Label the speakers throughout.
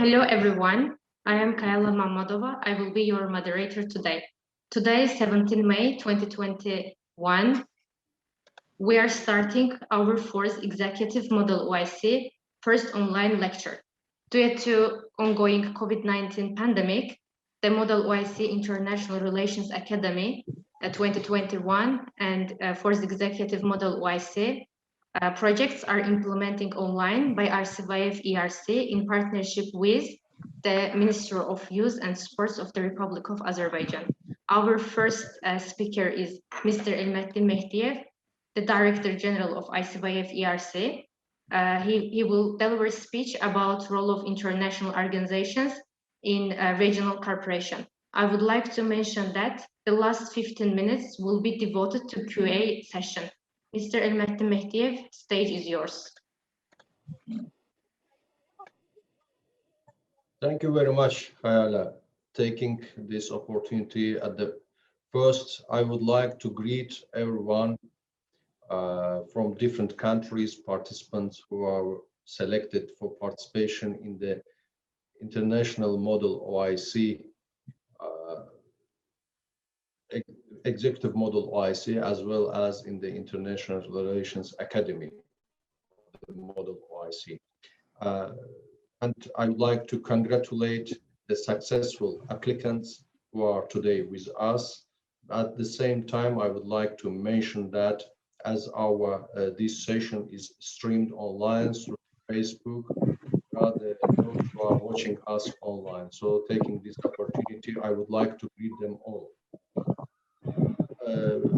Speaker 1: Hello, everyone. I am Kayala Mamadova. I will be your moderator today. Today is 17 May 2021. We are starting our fourth Executive Model OIC first online lecture. Due to ongoing COVID-19 pandemic, the Model OIC International Relations Academy 2021 and fourth Executive Model OIC projects are implementing online by ICYF-ERC in partnership with the Ministry of Youth and Sports of the Republic of Azerbaijan. Our first speaker is Mr. Elmaddin Mehdiyev, the Director General of ICYF-ERC. He will deliver a speech about role of international organizations in regional cooperation. I would like to mention that the last 15 minutes will be devoted to QA session. Mr. Elmaddin Mehdiyev, stage is yours.
Speaker 2: Thank you very much, Kayala. Taking this opportunity at the first, I would like to greet everyone from different countries, participants who are selected for participation in the International Model OIC, Executive Model OIC, as well as in the International Relations Academy, the Model OIC. And I would like to congratulate the successful applicants who are today with us. At the same time, I would like to mention that as our this session is streamed online through Facebook, those who are watching us online. So taking this opportunity, I would like to greet them all.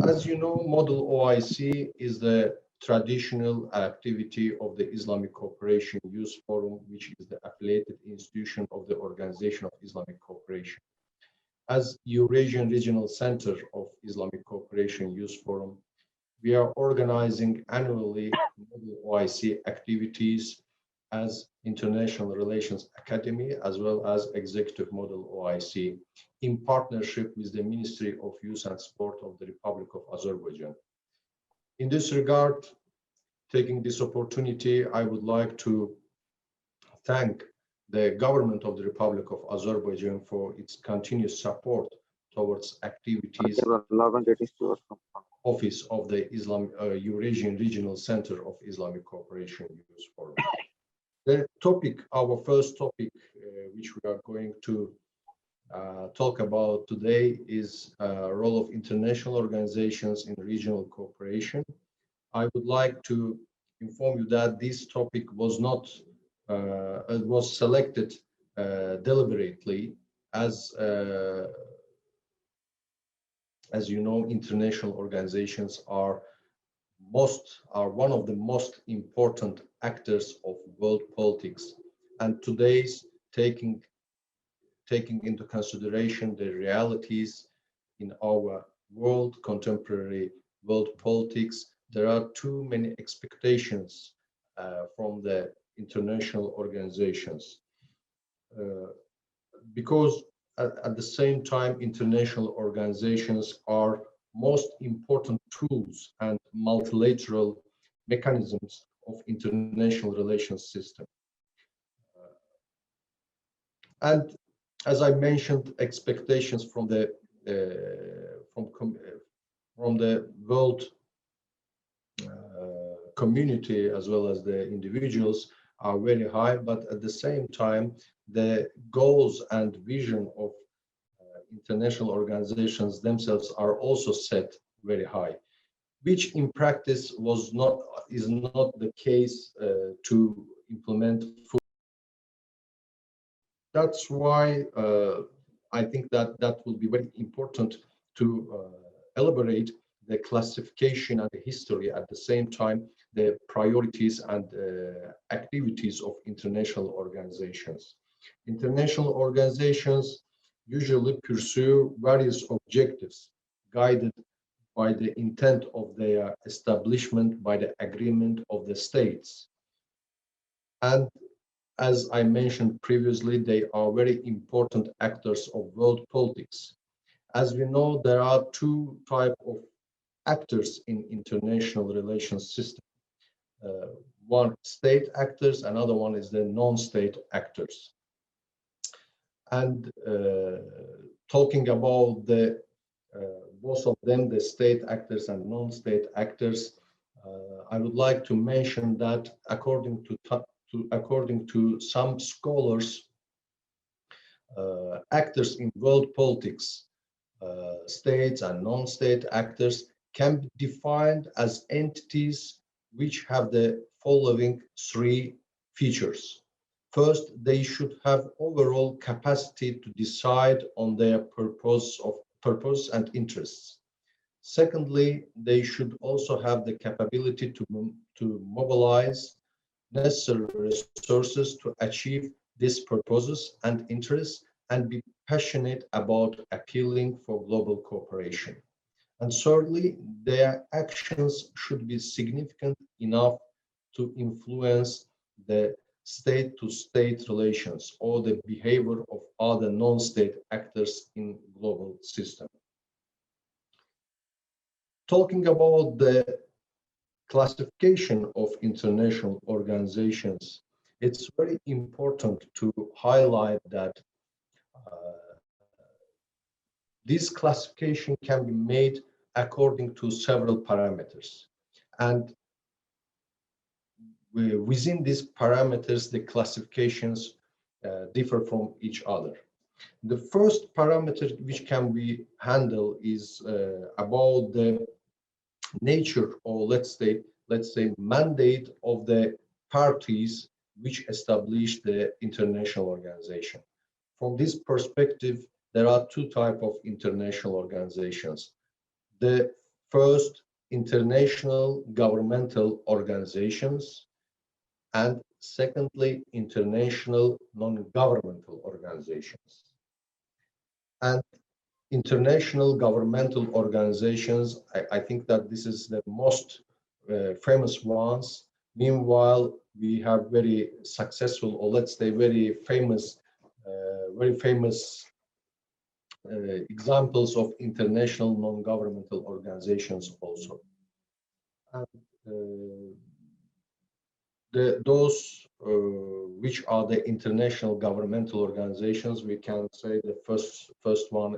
Speaker 2: As you know, Model OIC is the traditional activity of the Islamic Cooperation Youth Forum, which is the affiliated institution of the Organization of Islamic Cooperation. As Eurasian Regional Center of Islamic Cooperation Youth Forum, we are organizing annually Model OIC activities as International Relations Academy, as well as Executive Model OIC, in partnership with the Ministry of Youth and Sport of the Republic of Azerbaijan. In this regard, taking this opportunity, I would like to thank the government of the Republic of Azerbaijan for its continuous support towards activities Office of the Eurasian Regional Center of Islamic Cooperation Youth Forum. The topic, our first topic, which we are going to talk about today is role of international organizations in regional cooperation. I would like to inform you that this topic was not, it was selected deliberately as you know, international organizations are one of the most important actors of world politics, and today's taking into consideration the realities in our world, contemporary world politics, there are too many expectations from the international organizations. Because at the same time, international organizations are most important tools and multilateral mechanisms of international relations system. And as I mentioned, expectations from the world community as well as the individuals are very high, but at the same time, the goals and vision of international organizations themselves are also set very high, which in practice is not the case to implement fully. That's why I think that will be very important to elaborate the classification and the history, at the same time the priorities and activities of international organizations. International organizations usually pursue various objectives guided by the intent of their establishment by the agreement of the states. And as I mentioned previously, they are very important actors of world politics. As we know, there are two types of actors in international relations system. One, state actors, another one is the non-state actors. and talking about the both of them, the state actors and non-state actors, I would like to mention that according to some scholars, actors in world politics, states and non-state actors, can be defined as entities which have the following three features. First, they should have overall capacity to decide on their purpose and interests. Secondly, they should also have the capability to mobilize necessary resources to achieve these purposes and interests and be passionate about appealing for global cooperation. And thirdly, their actions should be significant enough to influence the state-to-state relations or the behavior of other non-state actors in global system. Talking about the classification of international organizations, it's very important to highlight that this classification can be made according to several parameters. And within these parameters, the classifications differ from each other. The first parameter which can be handled is about the nature, or let's say mandate of the parties which establish the international organization. From this perspective, there are two types of international organizations. The first, international governmental organizations, and secondly, international non-governmental organizations. And international governmental organizations, I think that this is the most famous ones. Meanwhile, we have very successful, or let's say very famous examples of international non-governmental organizations also. And those which are the international governmental organizations, we can say the first one,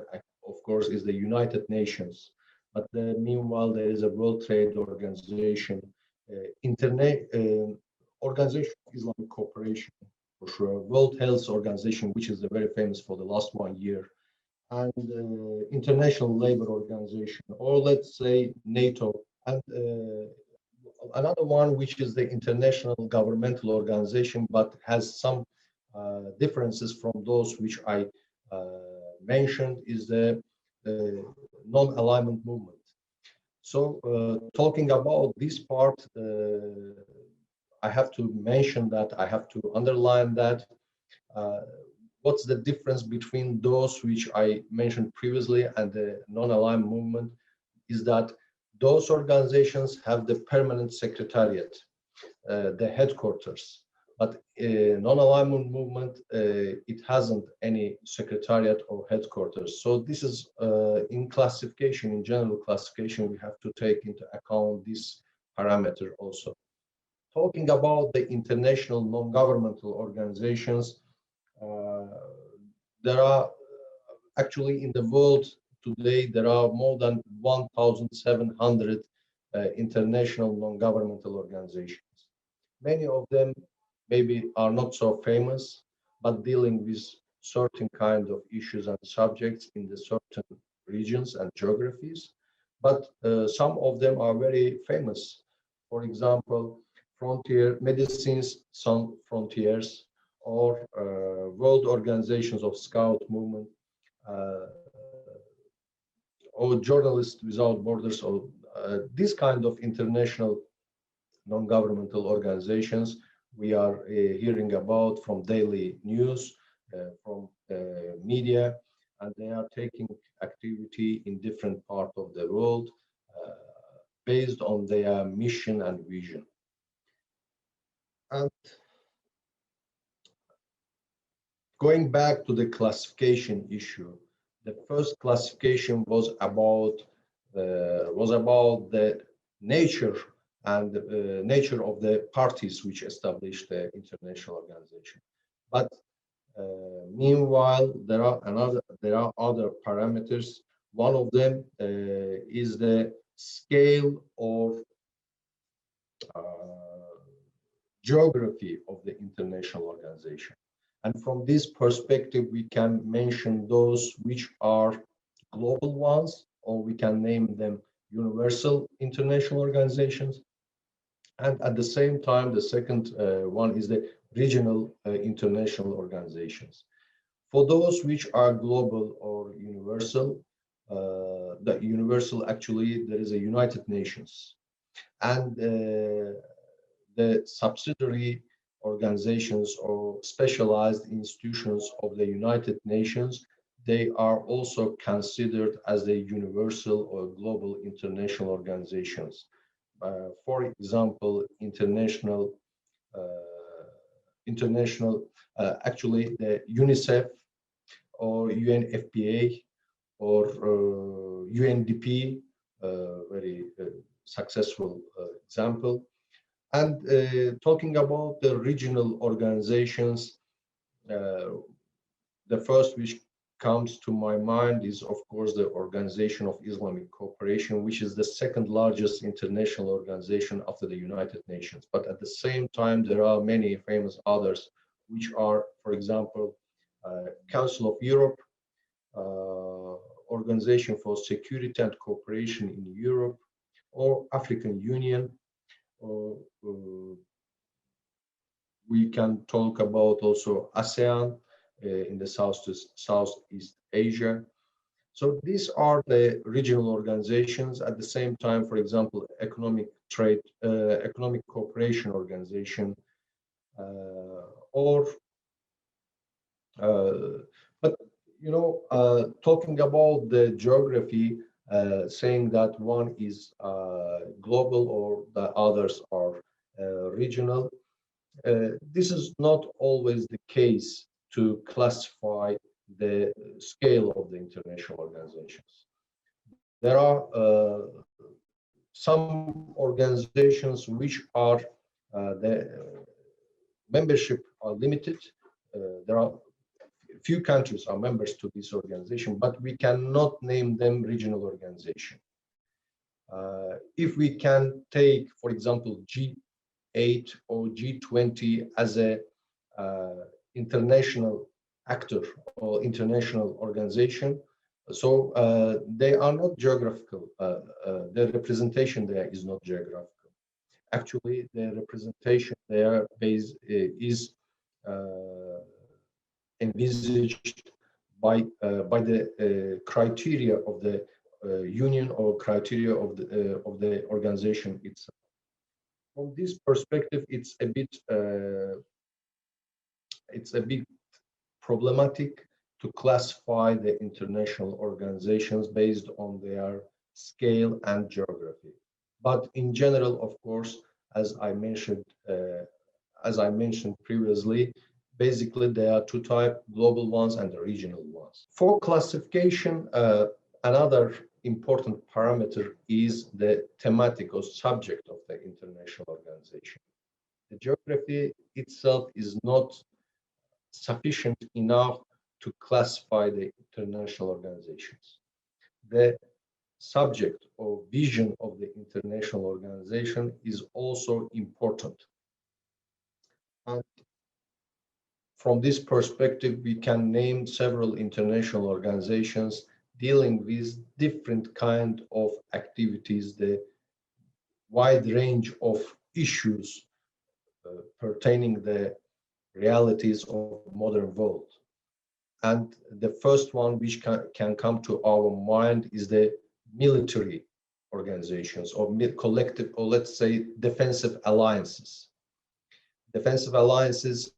Speaker 2: of course, is the United Nations. But meanwhile, there is a World Trade Organization, Organization of Islamic Cooperation, for sure, World Health Organization, which is very famous for the last 1 year, and International Labor Organization, or let's say NATO, and another one which is the International Governmental Organization, but has some differences from those which I mentioned, is the non-alignment movement. So talking about this part, I have to mention that, I have to underline that what's the difference between those which I mentioned previously and the non-aligned movement is that those organizations have the permanent secretariat, the headquarters, but non-alignment movement, it hasn't any secretariat or headquarters. So this is in classification, in general classification, we have to take into account this parameter also. Talking about the international non-governmental organizations, there are actually in the world today, there are more than 1,700 international non-governmental organizations. Many of them maybe are not so famous, but dealing with certain kind of issues and subjects in the certain regions and geographies. But some of them are very famous. For example, Medicines Sans Frontières, or World Organizations of Scout Movement, or Journalists Without Borders, or this kind of international non-governmental organizations we are hearing about from daily news, from media, and they are taking activity in different parts of the world based on their mission and vision. And going back to the classification issue, the first classification was about the nature and nature of the parties which established the international organization. But Meanwhile, there are other parameters. One of them is the scale or geography of the international organization. And from this perspective, we can mention those which are global ones, or we can name them universal international organizations. And at the same time, the second one is the regional international organizations. For those which are global or universal, the universal actually, there is a United Nations. And the subsidiary organizations or specialized institutions of the United Nations, they are also considered as the universal or global international organizations. For example, actually the UNICEF or UNFPA or UNDP, very successful example. And talking about the regional organizations, the first which comes to my mind is, of course, the Organization of Islamic Cooperation, which is the second largest international organization after the United Nations. But at the same time, there are many famous others, which are, for example, Council of Europe, Organization for Security and Cooperation in Europe, or African Union. We can talk about also ASEAN in the Southeast Asia. So these are the regional organizations. At the same time, for example, Economic Cooperation Organization, but you know, talking about the geography, saying that one is global or the others are regional. This is not always the case to classify the scale of the international organizations. There are some organizations which are the membership are limited. There are few countries are members to this organization, but we cannot name them regional organization. If we can take, for example, G8 or G20 as a international actor or international organization, so they are not geographical. Their representation there is not geographical. Actually, their representation there is envisaged by the criteria of the union or criteria of the organization itself. From this perspective, it's a bit problematic to classify the international organizations based on their scale and geography. But in general, of course, as I mentioned previously, basically there are two types: global ones and the regional ones. For classification, another important parameter is the thematic or subject of the international organization. The geography itself is not sufficient enough to classify the international organizations. The subject or vision of the international organization is also important. And from this perspective, we can name several international organizations dealing with different kind of activities, the wide range of issues pertaining the realities of modern world. And the first one which can come to our mind is the military organizations or collective, or let's say defensive alliances. Defensive alliances,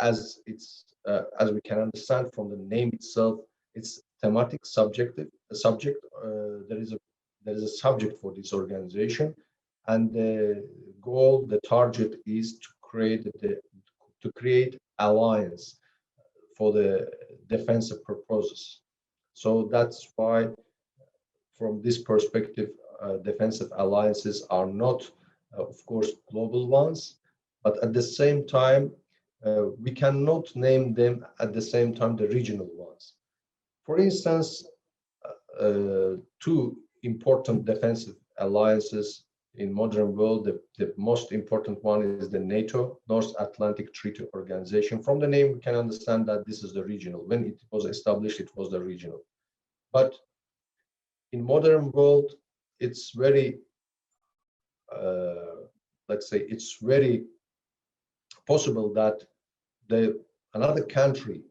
Speaker 2: as we can understand from the name itself, it's thematic subject. There is a subject for this organization, and the goal, the target is to create alliance for the defensive purposes. So that's why, from this perspective, defensive alliances are not, of course, global ones, but at the same time, we cannot name them at the same time the regional ones. For instance, two important defensive alliances in modern world, the most important one is the NATO, North Atlantic Treaty Organization. From the name, we can understand that this is the regional. When it was established, it was the regional. But in modern world, it's very, let's say, it's very possible that another country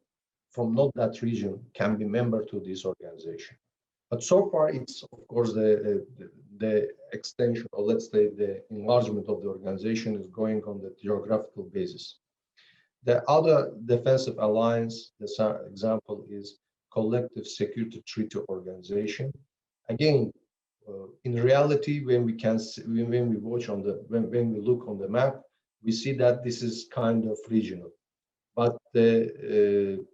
Speaker 2: from not that region can be member to this organization. But so far, it's of course the extension, or let's say the enlargement of the organization is going on the geographical basis. The other defensive alliance, the example is Collective Security Treaty Organization. Again, in reality, when we watch on the when we look on the map, we see that this is kind of regional. But again,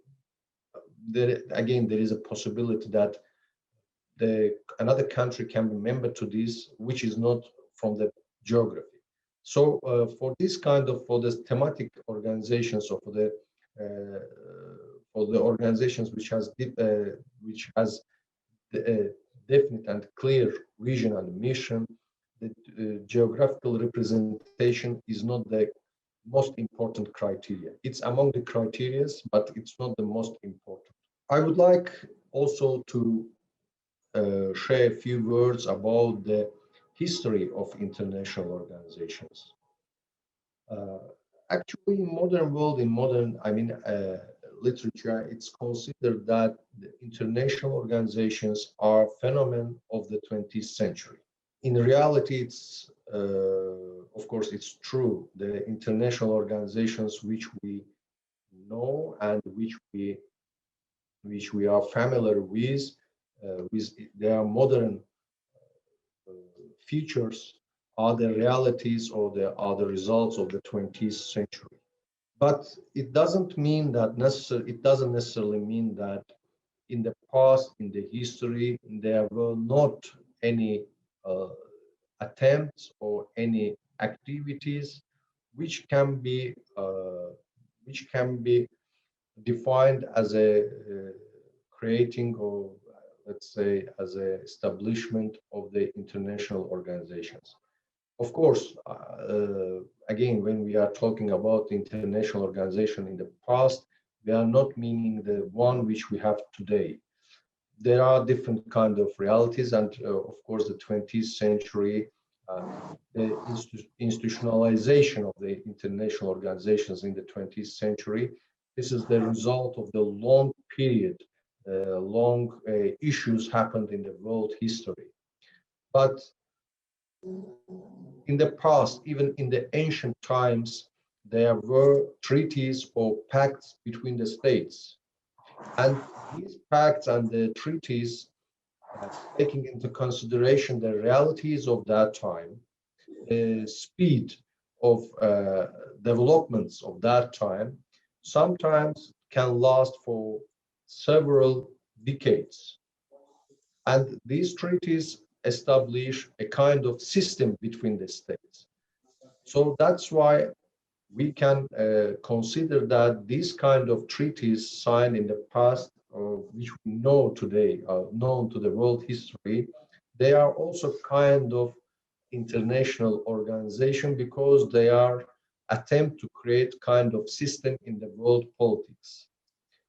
Speaker 2: there is a possibility that another country can be member to this, which is not from the geography. So for this kind of, for the thematic organizations, or for the organizations which has definite and clear vision and mission, the geographical representation is not the most important criteria. It's among the criteria, but it's not the most important. I would like also to share a few words about the history of international organizations. Actually, in modern world, literature, it's considered that the international organizations are a phenomenon of the 20th century. In reality, it's of course it's true. The international organizations which we know and which we are familiar with their modern features are the realities, or are the results of the 20th century. But it doesn't mean that it doesn't necessarily mean that in the past, in the history, there were not any attempts or any activities which can be defined as a creating, or let's say as a establishment of the international organizations. Of course, again, when we are talking about the international organization in the past, we are not meaning the one which we have today. There are different kind of realities, and of course, the 20th century, the institutionalization of the international organizations in the 20th century. This is the result of the long period, long issues happened in the world history. But in the past, even in the ancient times, there were treaties or pacts between the states. And these pacts and the treaties, taking into consideration the realities of that time, the speed of developments of that time, sometimes can last for several decades. And these treaties establish a kind of system between the states. So that's why we can consider that these kind of treaties signed in the past, which we know today are known to the world history, they are also kind of international organization, because they are attempt to create kind of system in the world politics.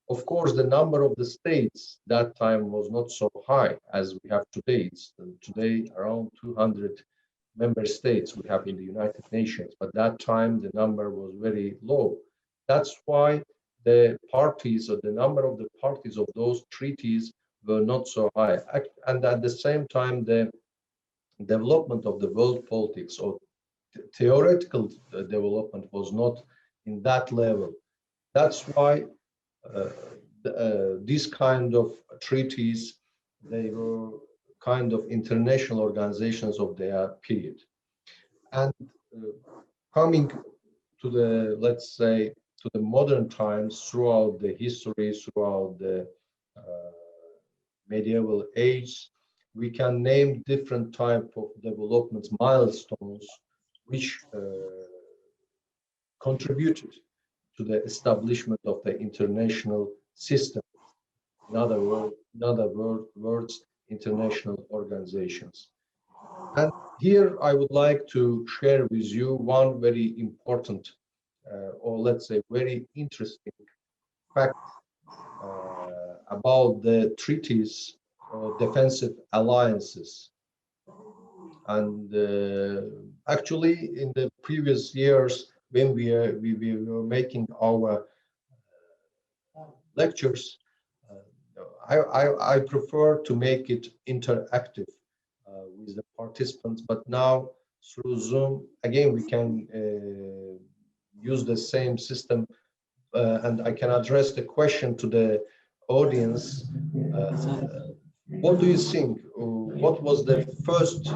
Speaker 2: Of course, the number of the states that time was not so high as we have today. It's today around 200 member states we have in the United Nations, but that time the number was very low. That's why the parties, or the number of the parties of those treaties, were not so high. And at the same time, the development of the world politics, or theoretical development, was not in that level. That's why these kind of treaties, they were kind of international organizations of their period. And coming to the, let's say, to the modern times, throughout the history, throughout the medieval age, we can name different type of developments, milestones, which contributed to the establishment of the international system. In other words, international organizations. And here I would like to share with you one very important, or let's say very interesting fact about the treaties or defensive alliances. And actually, in the previous years, when we were making our lectures, I prefer to make it interactive with the participants. But now through Zoom, again, we can use the same system, and I can address the question to the audience. What do you think? What was the first,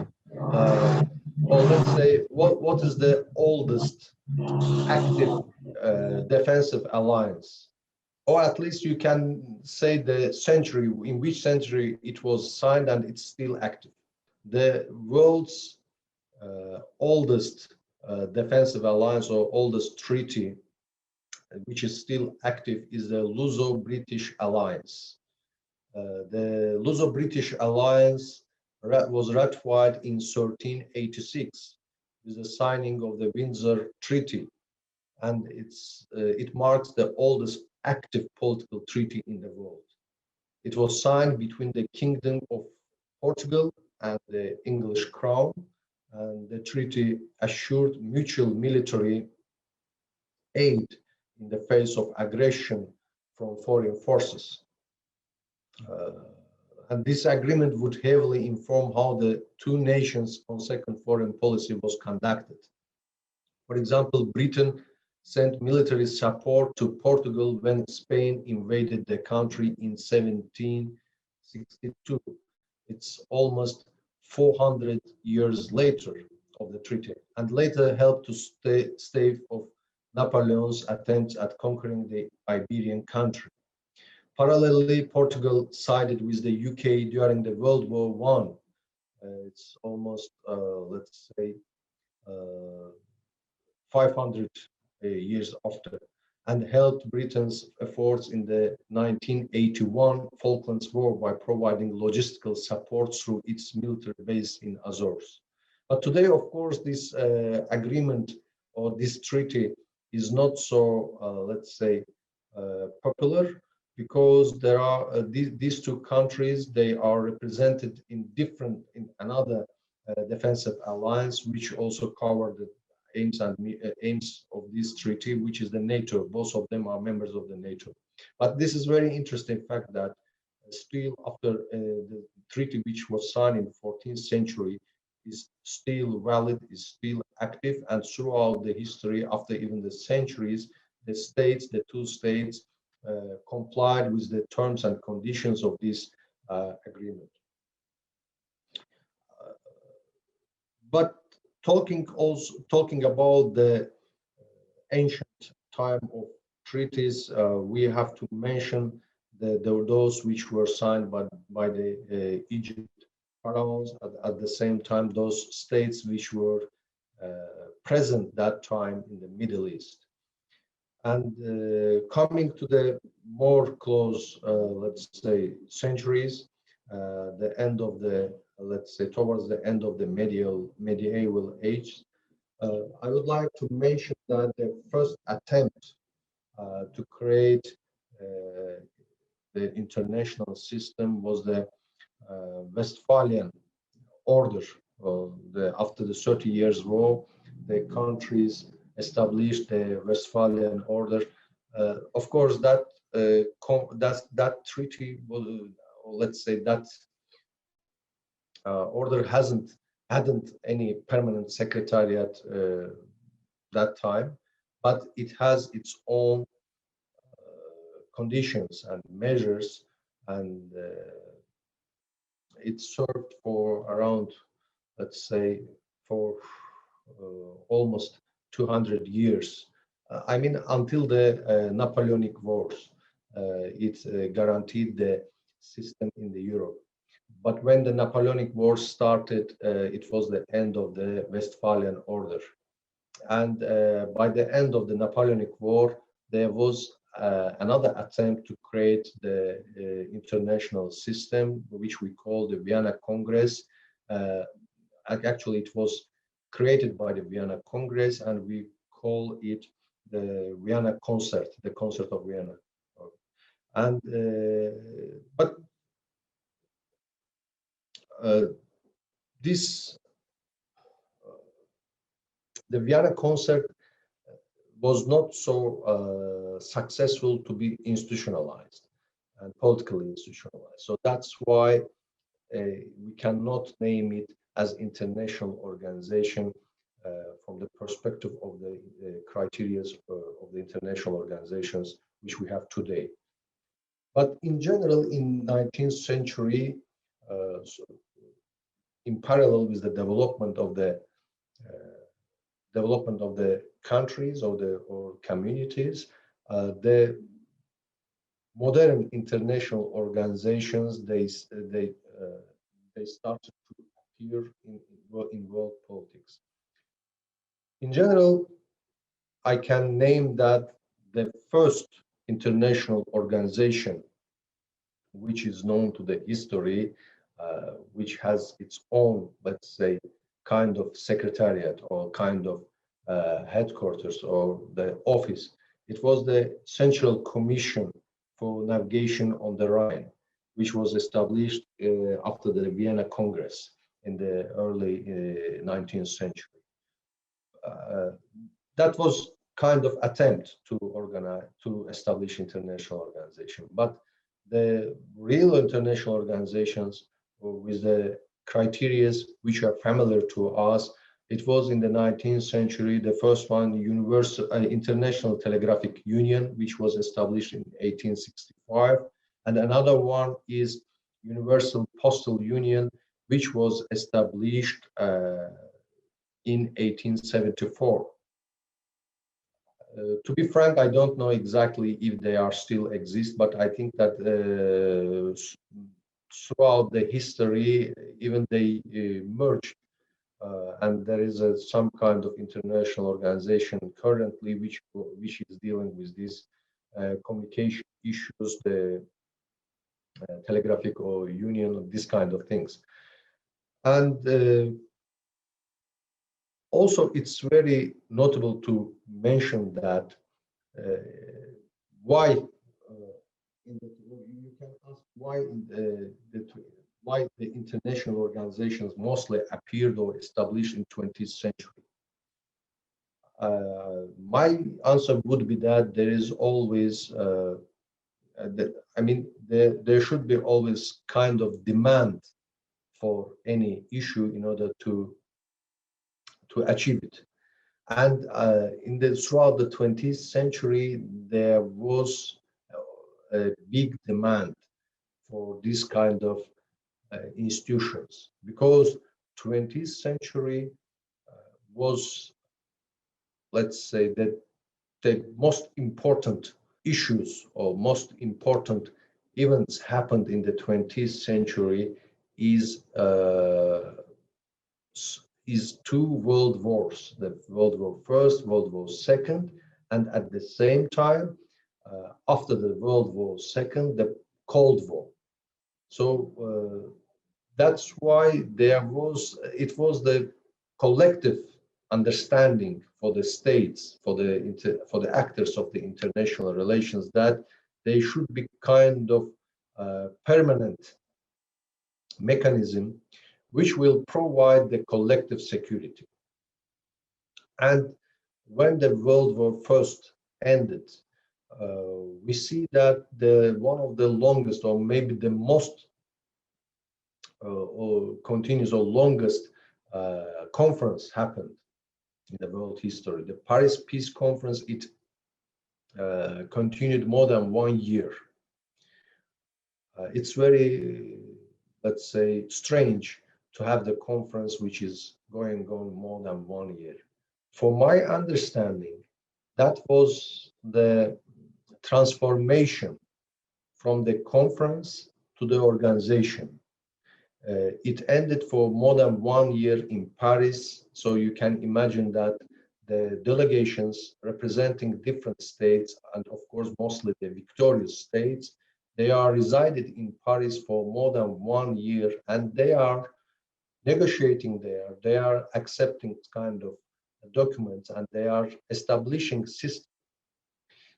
Speaker 2: or let's say, what is the oldest active defensive alliance? Or at least you can say the century, in which century it was signed and it's still active. The world's oldest defensive alliance or oldest treaty, which is still active, is the Luso-British Alliance. The Luso-British Alliance was ratified in 1386 with the signing of the Windsor Treaty, and it marks the oldest active political treaty in the world. It was signed between the Kingdom of Portugal and the English Crown, and the treaty assured mutual military aid in the face of aggression from foreign forces. And this agreement would heavily inform how the two nations' consequent foreign policy was conducted. For example, Britain sent military support to Portugal when Spain invaded the country in 1762. It's almost 400 years later of the treaty, and later helped to stave off Napoleon's attempts at conquering the Iberian country. Parallelly, Portugal sided with the UK during the World War I. It's almost, let's say, 500 years after, and helped Britain's efforts in the 1981 Falklands War by providing logistical support through its military base in Azores. But today, of course, this agreement or this treaty is not so, let's say, popular, because there are these two countries, they are represented in another defensive alliance, which also cover the aims of this treaty, which is the NATO. Both of them are members of the NATO. But this is very interesting fact that still after the treaty which was signed in the 14th century is still valid, is still active, and throughout the history, after even the centuries, the two states complied with the terms and conditions of this agreement. But talking about the ancient time of treaties, we have to mention those which were signed by the Egypt pharaohs, at the same time those states which were present that time in the Middle East. And coming to the more close, let's say, centuries, the end of the, let's say, towards the end of the medieval age, I would like to mention that the first attempt to create the international system was the Westfalian Order. After the 30 Years' War, the countries established the Westfalian Order. Of course, that treaty was, let's say, that order hadn't any permanent secretariat that time, but it has its own conditions and measures, and it served for around, let's say, for almost 200 years. I mean, until the Napoleonic Wars, it guaranteed the system in the Europe. But when the Napoleonic Wars started, it was the end of the Westphalian Order. And by the end of the Napoleonic War, there was another attempt to create the international system, which we call the Vienna Congress. Actually, it was created by the Vienna Congress, and we call it the Vienna Concert, the Concert of Vienna. And but this the Vienna Concert was not so successful to be institutionalized and politically institutionalized. So that's why we cannot name it as international organization from the perspective of the criteria of the international organizations which we have today. But in general, in 19th century, so in parallel with the development of the countries or communities, the modern international organizations they started to appear in world politics. In general, I can name that the first international organization which is known to the history, which has its own, let's say, kind of secretariat or kind of headquarters or the office. It was the Central Commission for Navigation on the Rhine, which was established after the Vienna Congress in the early 19th century. That was kind of attempt to establish international organization, but the real international organizations with the criteria which are familiar to us, it was in the 19th century, the first one, Universal International Telegraphic Union, which was established in 1865, and another one is Universal Postal Union, which was established in 1874. To be frank, I don't know exactly if they are still exist, but I think that throughout the history, even they merged, and there is some kind of international organization currently which is dealing with these communication issues, the telegraphic or union, this kind of things. And also, it's very notable to mention that why you can ask why the international organizations mostly appeared or established in 20th century. My answer would be that there is always, there should be always kind of demand for any issue in order to achieve it. And throughout the 20th century, there was a big demand for this kind of institutions, because 20th century was, let's say, that the most important issues or most important events happened in the 20th century is two world wars, the World War I, World War II, and at the same time, after the World War II, the Cold War. So that's why it was the collective understanding for the states, for the actors of the international relations, that they should be kind of permanent mechanism which will provide the collective security. And when the World War first ended, we see that one of the longest, or maybe the most or continuous or longest conference happened in the world history. The Paris Peace Conference, it continued more than 1 year. It's very, let's say, strange to have the conference which is going on more than 1 year. For my understanding, that was the transformation from the conference to the organization. It ended for more than 1 year in Paris, so you can imagine that the delegations representing different states, and of course, mostly the victorious states, they are resided in Paris for more than 1 year, and they are negotiating there, they are accepting kind of documents, and they are establishing systems.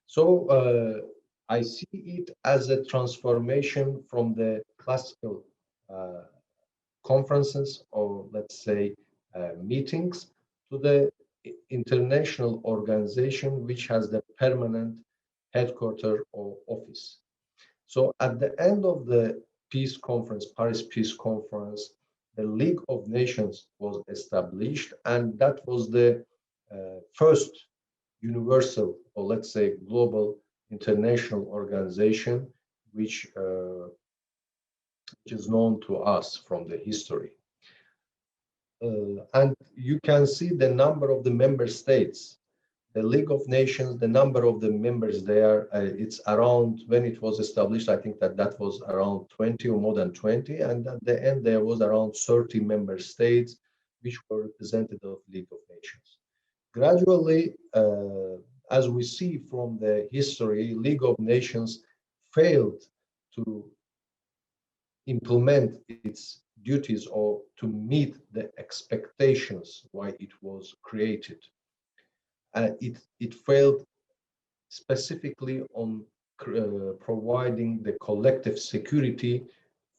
Speaker 2: So I see it as a transformation from the classical conferences, or let's say meetings, to the international organization which has the permanent headquarters or office. So at the end of the peace conference, Paris Peace Conference, the League of Nations was established, and that was the first universal, or let's say global international organization which is known to us from the history. And you can see the number of the member states. The League of Nations, the number of the members there, it's around, when it was established, I think that was around 20 or more than 20. And at the end, there was around 30 member states which were representative of League of Nations. Gradually, as we see from the history, League of Nations failed to implement its duties or to meet the expectations why it was created. It failed specifically on providing the collective security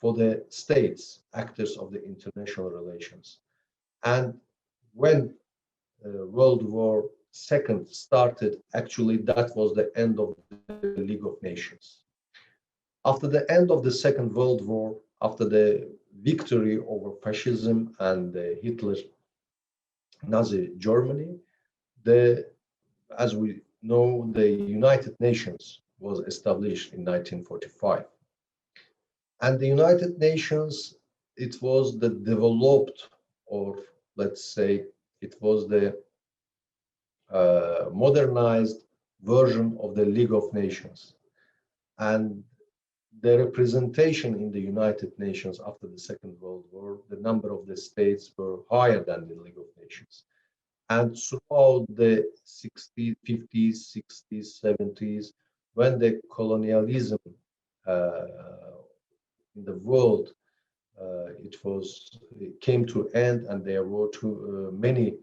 Speaker 2: for the states, actors of the international relations. And when World War II started, actually that was the end of the League of Nations. After the end of the Second World War, after the victory over fascism and Hitler, Nazi Germany, as we know, the United Nations was established in 1945. And the United Nations, it was the developed, or let's say, it was the modernized version of the League of Nations. And the representation in the United Nations after the Second World War, the number of the states were higher than the League of Nations. And throughout the 60s, 50s, 60s, 70s, when the colonialism in the world, it came to end, and there were too many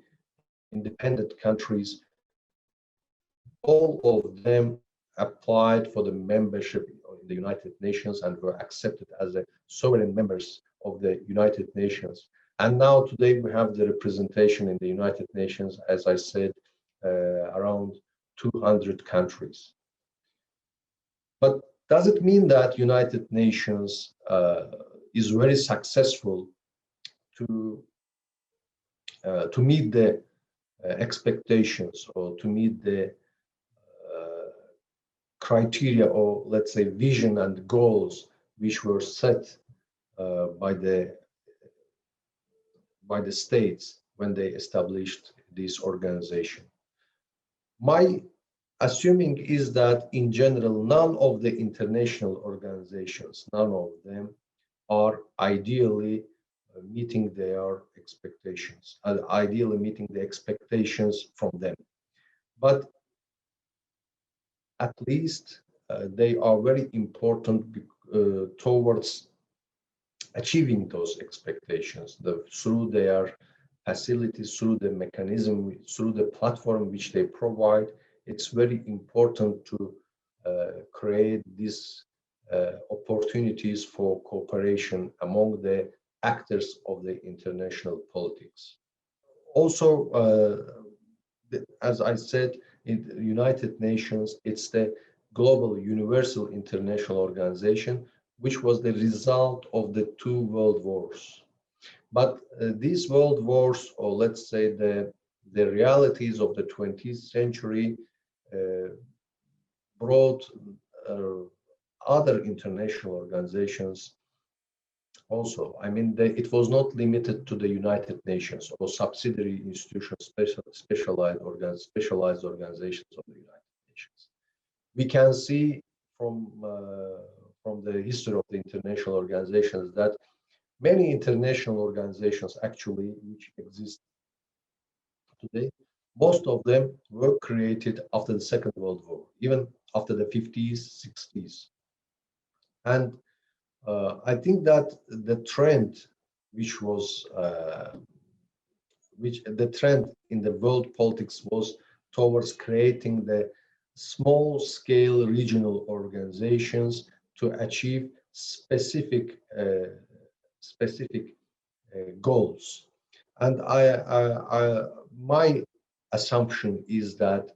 Speaker 2: independent countries, all of them applied for the membership in the United Nations and were accepted as the sovereign members of the United Nations. And now today we have the representation in the United Nations, as I said, around 200 countries. But does it mean that United Nations is very successful to meet the expectations, or to meet the criteria, or let's say vision and goals which were set by the states when they established this organization? My assuming is that in general, none of the international organizations, none of them are ideally meeting their expectations, and ideally meeting the expectations from them. But at least they are very important towards achieving those expectations through their facilities, through the mechanism, through the platform which they provide. It's very important to create these opportunities for cooperation among the actors of the international politics. Also, as I said, in the United Nations, it's the global universal international organization, which was the result of the two world wars. But these world wars, or let's say the realities of the 20th century, brought other international organizations also. I mean, it was not limited to the United Nations or subsidiary institutions, specialized organizations of the United Nations. We can see from the history of the international organizations that many international organizations actually which exist today, Most of them were created after the Second World War, even after the 50s, 60s. And I think that the trend, which was, which the trend in the world politics was towards creating the small-scale regional organizations to achieve specific goals. And my assumption is that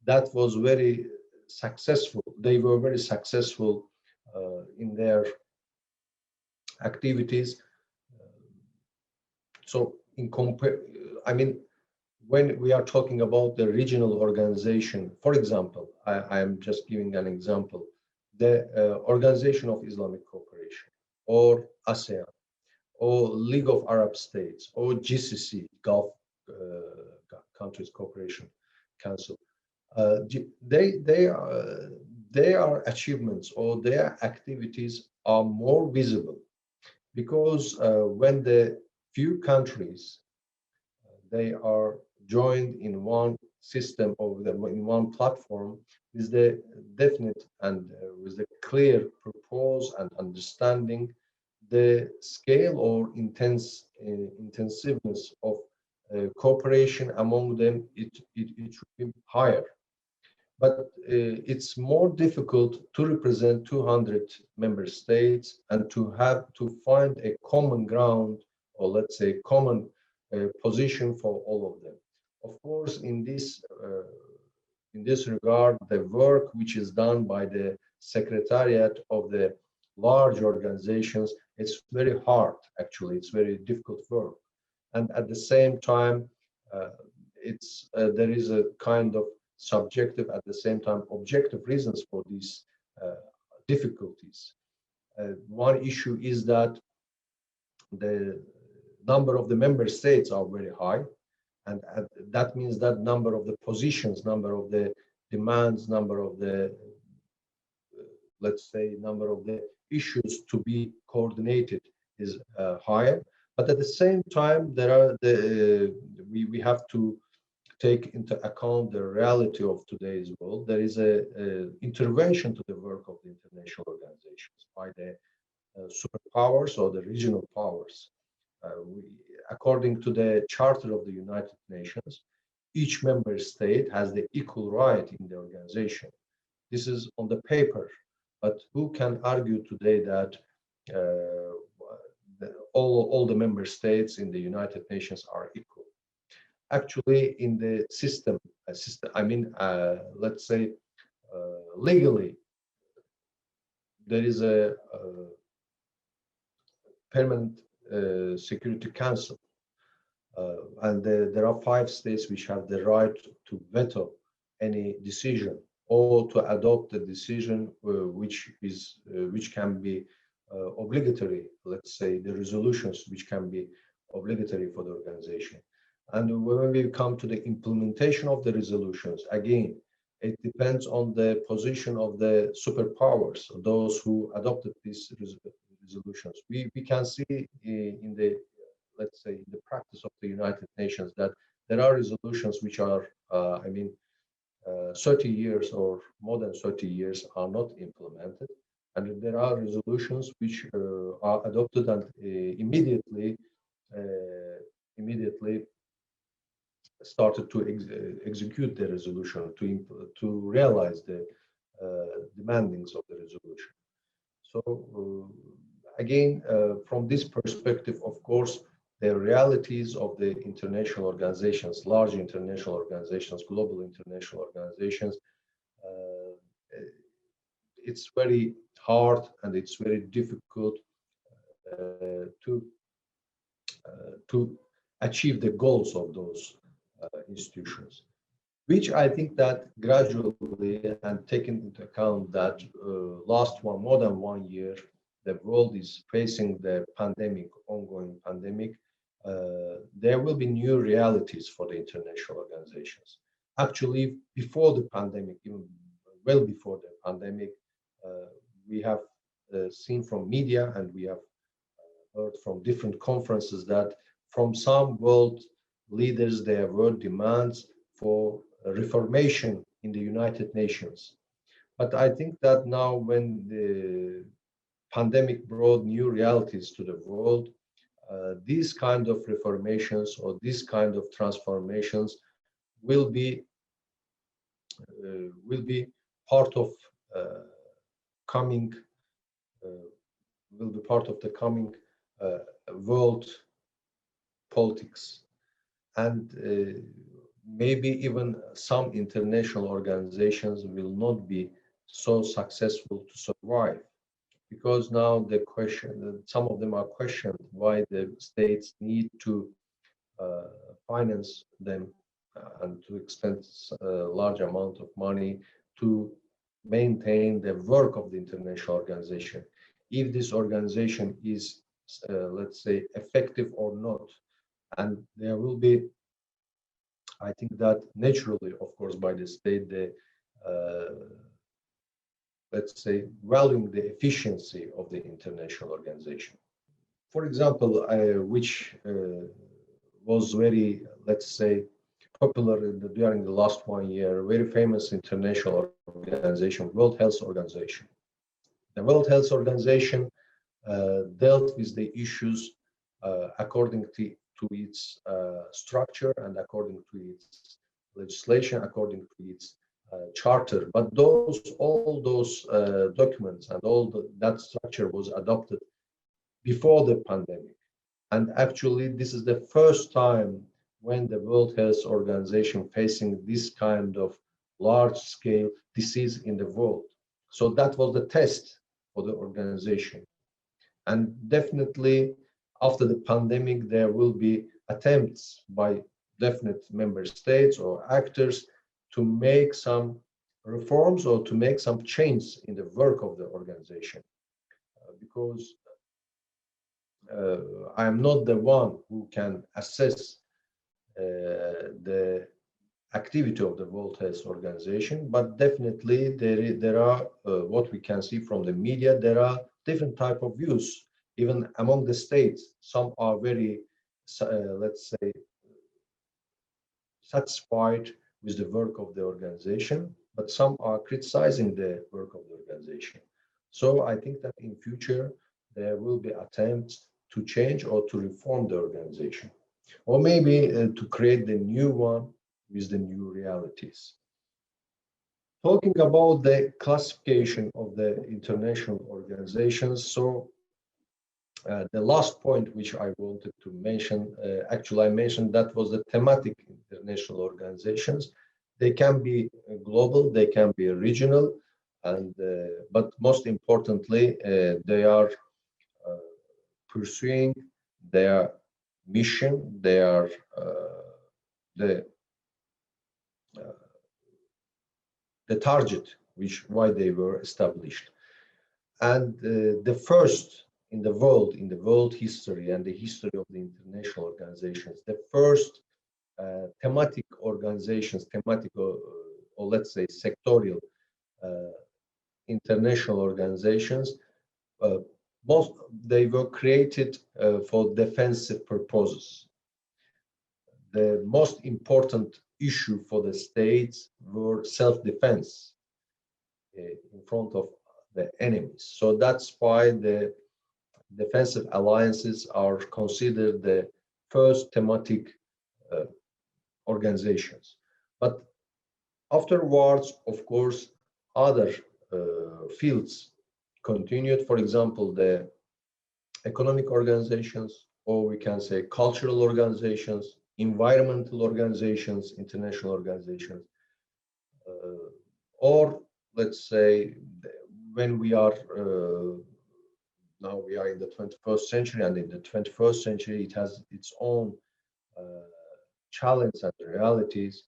Speaker 2: that was very successful. They were very successful in their activities. So, I mean, when we are talking about the regional organization, for example, I am just giving an example, the Organization of Islamic Cooperation, or ASEAN, or League of Arab States, or GCC, Gulf Countries Cooperation Council. Their achievements or their activities are more visible because when the few countries they are joined in one system of them in one platform with the definite and with the clear purpose and understanding, the scale or intensiveness of cooperation among them it should be higher. But it's more difficult to represent 200 member states and to have to find a common ground, or let's say common position for all of them. Of course, in this regard, the work which is done by the secretariat of the large organizations, it's very hard. Actually, it's very difficult work, and at the same time, there is a kind of subjective, at the same time objective reasons for these difficulties. One issue is that the number of the member states are very high, and that means that number of the positions, number of the demands, number of the let's say number of the issues to be coordinated is higher. But at the same time, there are we have to take into account the reality of today's world. There is a intervention to the work of the international organizations by the superpowers or the regional powers. According to the Charter of the United Nations, each member state has the equal right in the organization. This is on the paper, but who can argue today that all the member states in the United Nations are equal? Actually, in the system, I mean, let's say legally, there is a permanent Security Council, and there are 5 states which have the right to veto any decision or to adopt a decision which can be obligatory. Let's say the resolutions which can be obligatory for the organization. And when we come to the implementation of the resolutions, again, it depends on the position of the superpowers, those who adopted these resolutions. We can see in the, let's say, in the practice of the United Nations that there are resolutions which are, 30 years or more than 30 years are not implemented. And there are resolutions which are adopted and immediately started to execute the resolution, to realize the demandings of the resolution. So again, from this perspective, of course, the realities of the international organizations, large international organizations, global international organizations, it's very hard and it's very difficult to achieve the goals of those institutions, which I think that gradually, and taking into account that more than 1 year, the world is facing the pandemic, ongoing pandemic, there will be new realities for the international organizations. Actually, before the pandemic, even well before the pandemic, we have seen from media and we have heard from different conferences that from some world leaders, there were demands for reformation in the United Nations. But I think that now when the pandemic brought new realities to the world, these kind of reformations or these kind of transformations will be part of coming will be part of the coming world politics, and maybe even some international organizations will not be so successful to survive, because now some of them are questioned why the states need to finance them and to expend a large amount of money to maintain the work of the international organization, if this organization is, let's say, effective or not. And there will be, I think that naturally, of course, by the state, the let's say, valuing the efficiency of the international organization. For example, which was very, let's say, popular during the last 1 year, very famous international organization, World Health Organization. The World Health Organization dealt with the issues according to its structure and according to its legislation, according to its charter. But all those documents and that structure was adopted before the pandemic. And actually, this is the first time when the World Health Organization facing this kind of large-scale disease in the world. So that was the test for the organization. And definitely, after the pandemic, there will be attempts by definite member states or actors to make some reforms or to make some change in the work of the organization. Because I am not the one who can assess the activity of the World Health Organization, but definitely there are what we can see from the media, there are different type of views, even among the states. Some are very, let's say, satisfied with the work of the organization, but some are criticizing the work of the organization. So I think that in future, there will be attempts to change or to reform the organization, or maybe to create the new one with the new realities. Talking about the classification of the international organizations, so the last point which I wanted to mention, actually I mentioned that was the thematic international organizations. They can be global, they can be regional, and but most importantly, they are pursuing their mission, their the target why they were established. And the first in the world history and the history of the international organizations, the first thematic organizations, or let's say sectorial international organizations, they were created for defensive purposes. The most important issue for the states were self-defense in front of the enemies. So that's why the defensive alliances are considered the first thematic organizations. But afterwards, of course, other fields continued. For example, the economic organizations, or we can say cultural organizations, environmental organizations, international organizations, or let's say when we are now we are in the 21st century, and in the 21st century it has its own challenge and realities.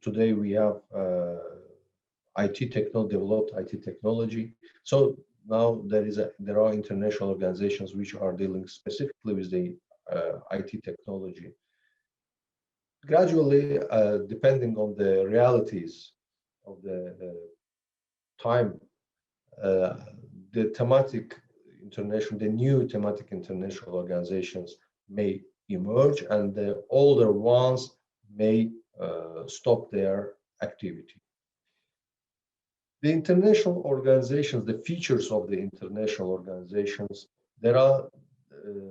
Speaker 2: Today we have developed IT technology. So now there are international organizations which are dealing specifically with the IT technology. Gradually, depending on the realities of the time, the new thematic international organizations may emerge, and the older ones may stop their activity. The international organizations, the features of the international organizations, there are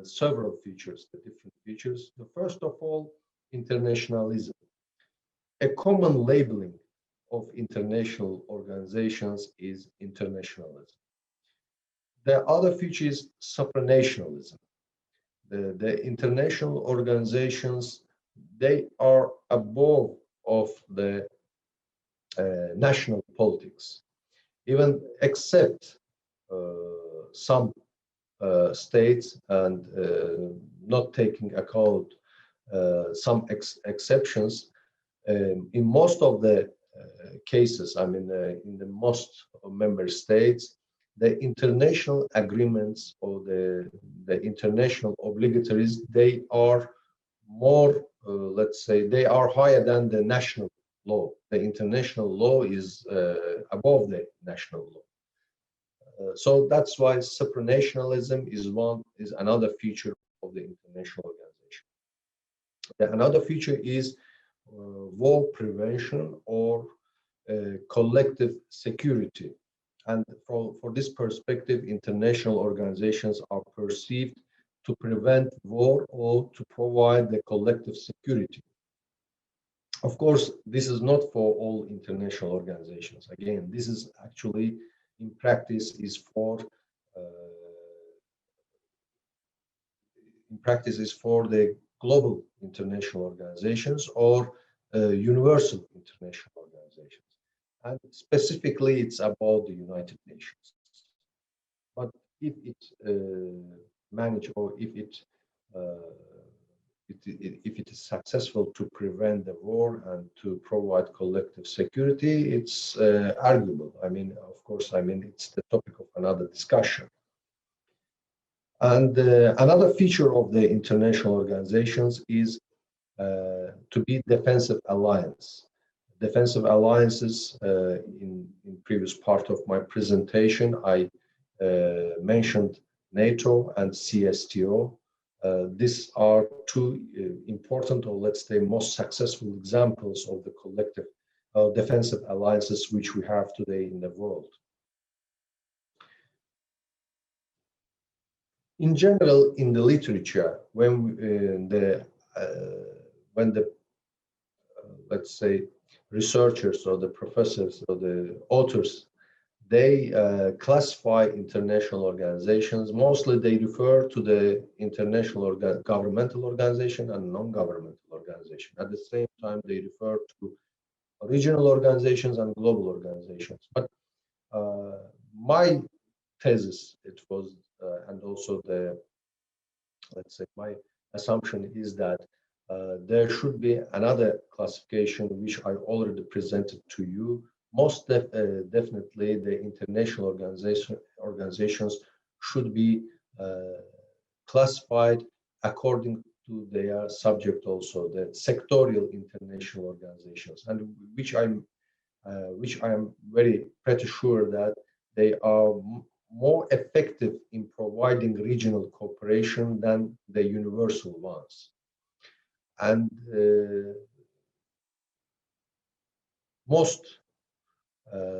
Speaker 2: several features, the different features. The first of all, internationalism. A common labeling of international organizations is internationalism. The other feature is supranationalism. The international organizations, they are above of the national politics, even except some states, and not taking account some exceptions. In most of the cases, I mean, in the most member states, the international agreements or the international obligatories, they are more, let's say, they are higher than the national law. The international law is above the national law. So that's why supranationalism is another feature of the international organization. Another feature is war prevention or collective security. And for this perspective, international organizations are perceived to prevent war or to provide the collective security. Of course, this is not for all international organizations. Again, this is actually, in practice, is for the global international organizations or universal international organizations. And specifically, it's about the United Nations. But if it manage, or if it is successful to prevent the war and to provide collective security, it's arguable. I mean, of course, I mean, it's the topic of another discussion. And another feature of the international organizations is to be defensive alliance. Defensive alliances, in previous part of my presentation, I mentioned NATO and CSTO. These are two important, or let's say most successful examples of the collective defensive alliances which we have today in the world. In general, in the literature, when the let's say researchers or the professors or the authors, they classify international organizations. Mostly they refer to the international governmental organization and non-governmental organization. At the same time, they refer to regional organizations and global organizations. But my thesis, it was, and also the, let's say, my assumption is that there should be another classification which I already presented to you. Most definitely, the international organizations should be classified according to their subject, also the sectorial international organizations, and which I am very pretty sure that they are more effective in providing regional cooperation than the universal ones. And most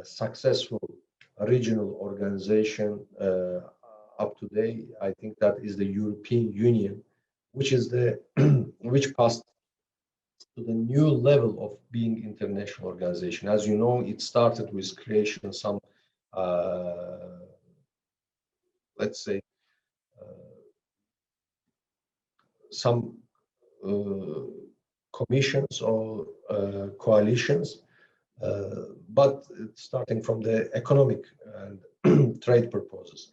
Speaker 2: successful regional organization up to date, I think that is the European Union, which is the which passed to the new level of being international organization. As you know, it started with creation some let's say some commissions or coalitions, but starting from the economic and trade purposes.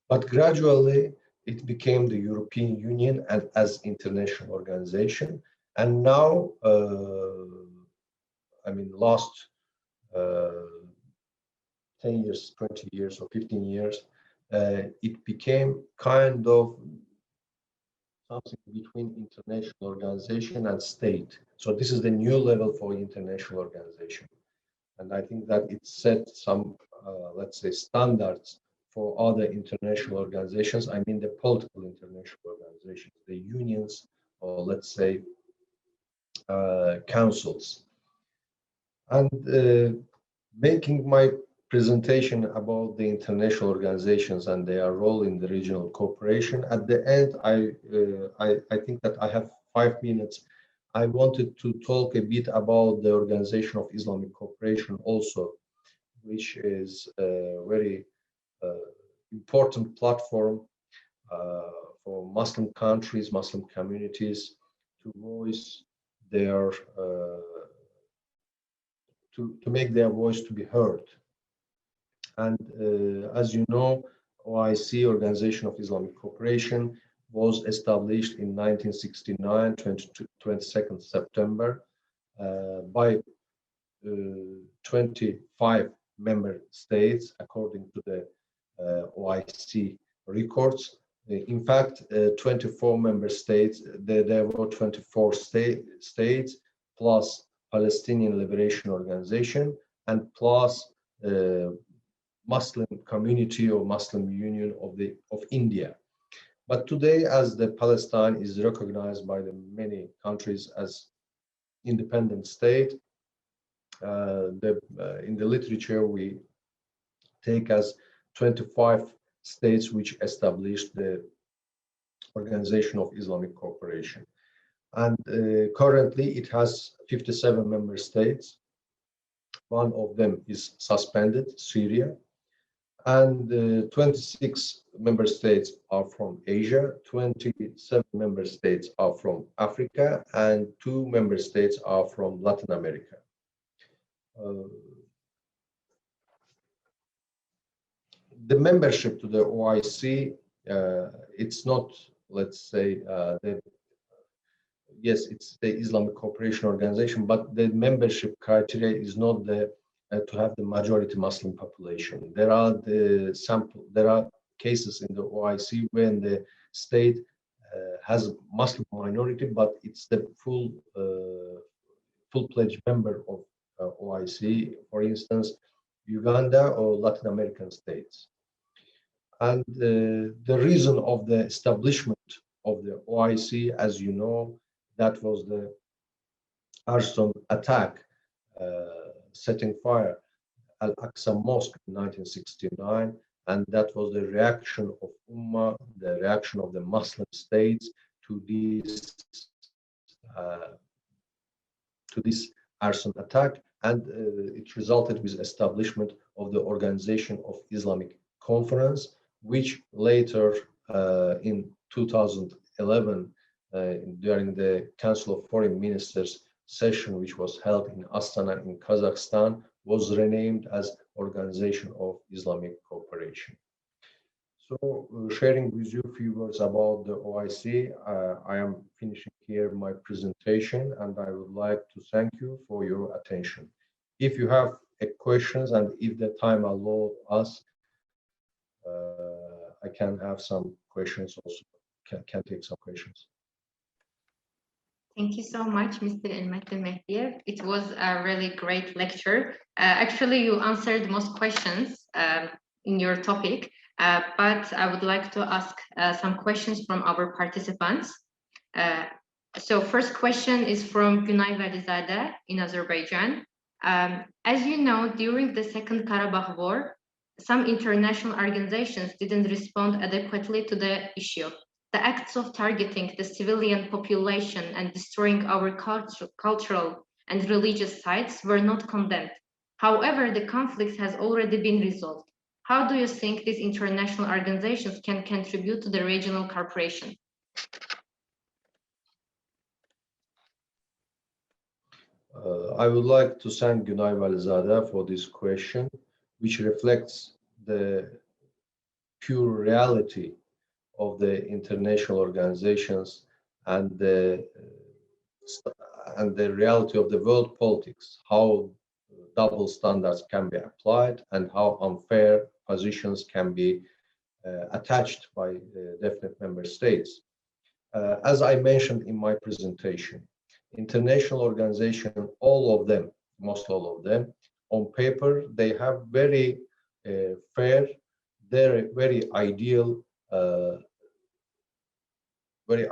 Speaker 2: But gradually, it became the European Union and as international organization. And now, I mean, last 10 years, 20 years, or 15 years, it became kind of something between international organization and state. So this is the new level for international organization. And I think that it set some, let's say, standards for other international organizations. I mean, the political international organizations, the unions or let's say councils. And making my presentation about the international organizations and their role in the regional cooperation, at the end, I think that I have 5 minutes. I wanted to talk a bit about the Organization of Islamic Cooperation also, which is a very important platform for Muslim countries, Muslim communities to voice their, to make their voice to be heard. And as you know, OIC, Organization of Islamic Cooperation, was established in 1969, 22nd September, by 25 member states, according to the OIC records. In fact, 24 member states, there were 24 states, plus Palestinian Liberation Organization, and plus Muslim Community or Muslim Union of India. But today, as the Palestine is recognized by the many countries as independent state, in the literature we take as 25 states which established the Organization of Islamic Cooperation. And currently it has 57 member states. One of them is suspended, Syria. And 26 member states are from Asia, 27 member states are from Africa, and 2 member states are from Latin America. The membership to the OIC, it's not, let's say, yes, it's the Islamic Cooperation Organization, but the membership criteria is not to have the majority Muslim population. There are cases in the OIC when the state has a Muslim minority, but it's the full-fledged member of OIC, for instance, Uganda or Latin American states. And the reason of the establishment of the OIC, as you know, that was the arson attack, setting fire Al-Aqsa Mosque in 1969, and that was the reaction of Ummah, the reaction of the Muslim states to this arson attack, and it resulted with establishment of the Organization of Islamic Conference, which later in 2011, during the Council of Foreign Ministers session, which was held in Astana in Kazakhstan, was renamed as Organization of Islamic Cooperation. So, sharing with you a few words about the OIC, I am finishing here my presentation, and I would like to thank you for your attention. If you have questions, and if the time allows us, I can have some questions also, can take some questions.
Speaker 1: Thank you so much, Mr. Elmaddin Mehdiyev. It was a really great lecture. Actually, you answered most questions in your topic, but I would like to ask some questions from our participants. So first question is from Günay Valizadeh in Azerbaijan. As you know, during the Second Karabakh War, some international organizations didn't respond adequately to the issue. The acts of targeting the civilian population and destroying our cultural and religious sites were not condemned. However, the conflict has already been resolved. How do you think these international organizations can contribute to the regional cooperation?
Speaker 2: I would like to thank Günay Valizadeh for this question, which reflects the pure reality of the international organizations and the reality of the world politics, how double standards can be applied and how unfair positions can be attached by definite member states. As I mentioned in my presentation, international organizations, all of them, most all of them, on paper, they have very fair, very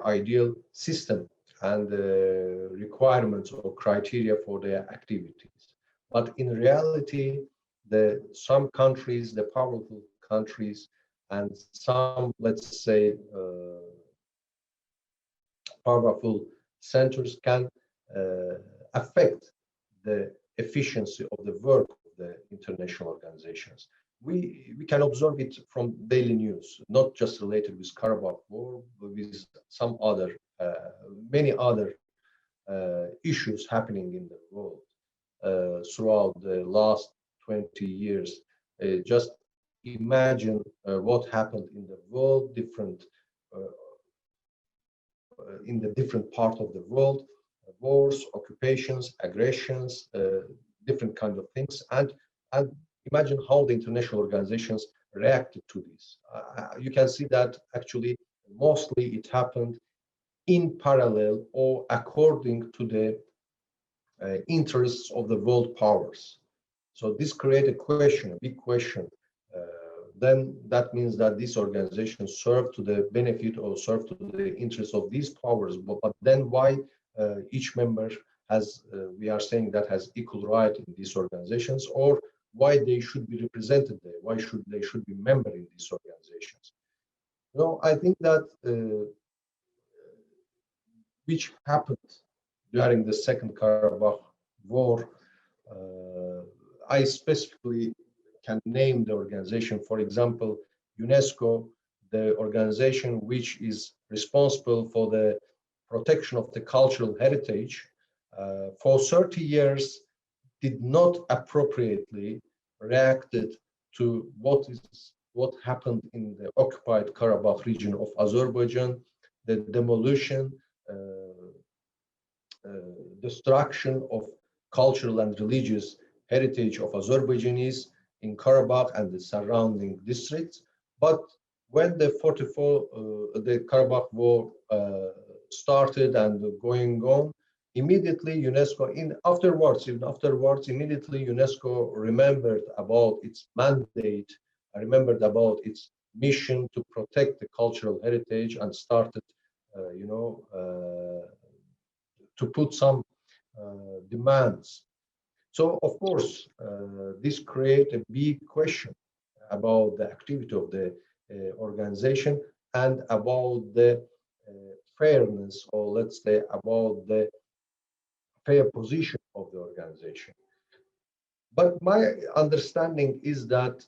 Speaker 2: ideal system and requirements or criteria for their activities. But in reality, some countries, the powerful countries, and some, let's say, powerful centers can affect the efficiency of the work of the international organizations. We can observe it from daily news, not just related with Karabakh war, but with some other, many other issues happening in the world throughout the last 20 years. Just imagine what happened in the world, in the different part of the world, wars, occupations, aggressions, different kinds of things, and imagine how the international organizations reacted to this. You can see that actually mostly it happened in parallel or according to the interests of the world powers. So this created a question, a big question. Then that means that these organizations serve to the benefit or serve to the interests of these powers. But then why each member has, we are saying that has equal right in these organizations, or why they should be represented there? Why they should be member in these organizations? No, I think that which happened during the Second Karabakh War, I specifically can name the organization. For example, UNESCO, the organization which is responsible for the protection of the cultural heritage, for 30 years did not appropriately reacted to what happened in the occupied Karabakh region of Azerbaijan, the demolition, destruction of cultural and religious heritage of Azerbaijanis in Karabakh and the surrounding districts. But when the Karabakh war started and going on, immediately UNESCO, even afterwards, immediately UNESCO remembered about its mandate, remembered about its mission to protect the cultural heritage, and started, to put some demands. So, of course, this creates a big question about the activity of the organization and about the fairness, or let's say about the fair position of the organization. But my understanding is that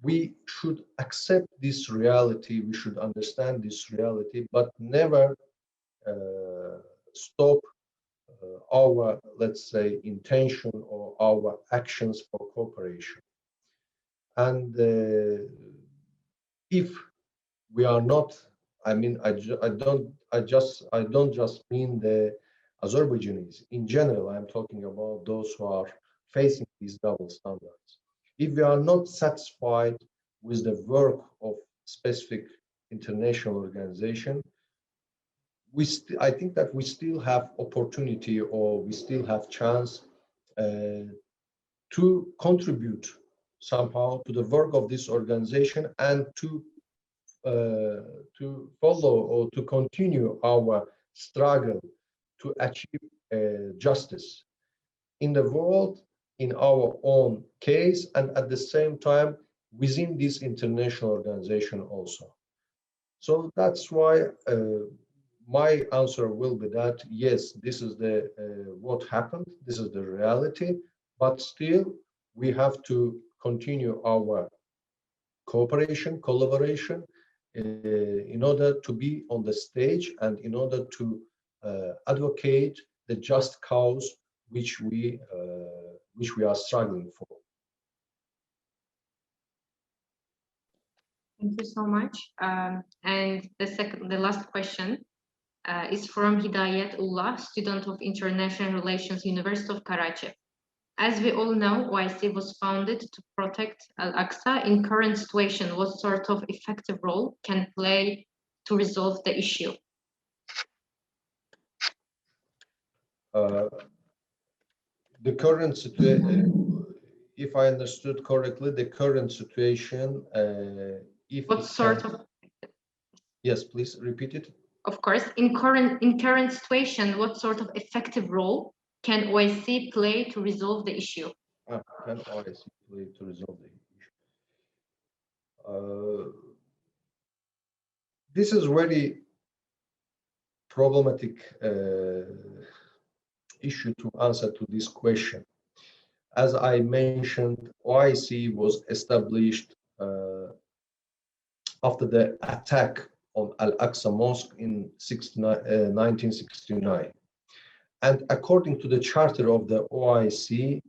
Speaker 2: we should accept this reality, we should understand this reality, but never stop our, let's say, intention or our actions for cooperation. And if we are not, I mean, I don't just mean the Azerbaijanis. In general, I'm talking about those who are facing these double standards. If we are not satisfied with the work of specific international organization, I think that we still have opportunity, or we still have chance to contribute somehow to the work of this organization, and to follow or to continue our struggle to achieve justice in the world, in our own case, and at the same time within this international organization also. So that's why my answer will be that yes, this is the what happened, this is the reality, but still we have to continue our cooperation, collaboration, in order to be on the stage and in order to advocate the just cause which we are struggling for.
Speaker 1: Thank you so much. And the last question is from Hidayat Ullah, student of International Relations, University of Karachi. As we all know, OIC was founded to protect Al-Aqsa. In current situation, what sort of effective role can play to resolve the issue?
Speaker 2: The current situation, if I understood correctly, the current situation,
Speaker 1: What sort of?
Speaker 2: Yes, please repeat it.
Speaker 1: Of course, in current situation, what sort of effective role can OIC play to resolve the issue?
Speaker 2: Can OIC play to resolve the issue? This is very problematic issue to answer to this question. As I mentioned, OIC was established after the attack on Al-Aqsa Mosque in 1969. And according to the charter of the OIC,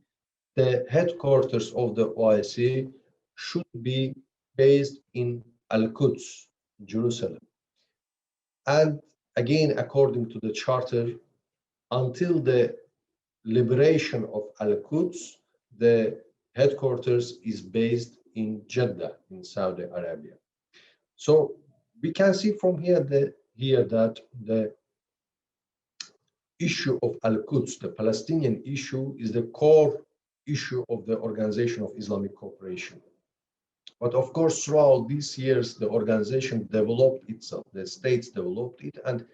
Speaker 2: the headquarters of the OIC should be based in Al-Quds, Jerusalem. And again, according to the charter, until the liberation of Al-Quds, the headquarters is based in Jeddah, in Saudi Arabia. So we can see from here that the issue of Al-Quds, the Palestinian issue, is the core issue of the Organization of Islamic Cooperation. But of course, throughout these years, the organization developed itself, the states developed it, and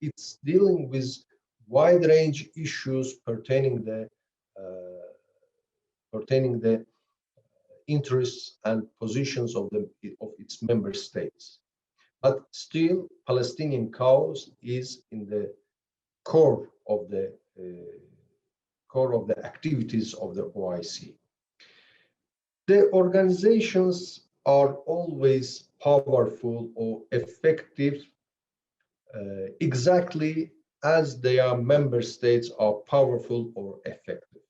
Speaker 2: it's dealing with wide range issues pertaining the interests and positions of its member states. But still, Palestinian cause is in the core of the activities of the OIC. The organizations are always powerful or effective exactly as their member states are powerful or effective.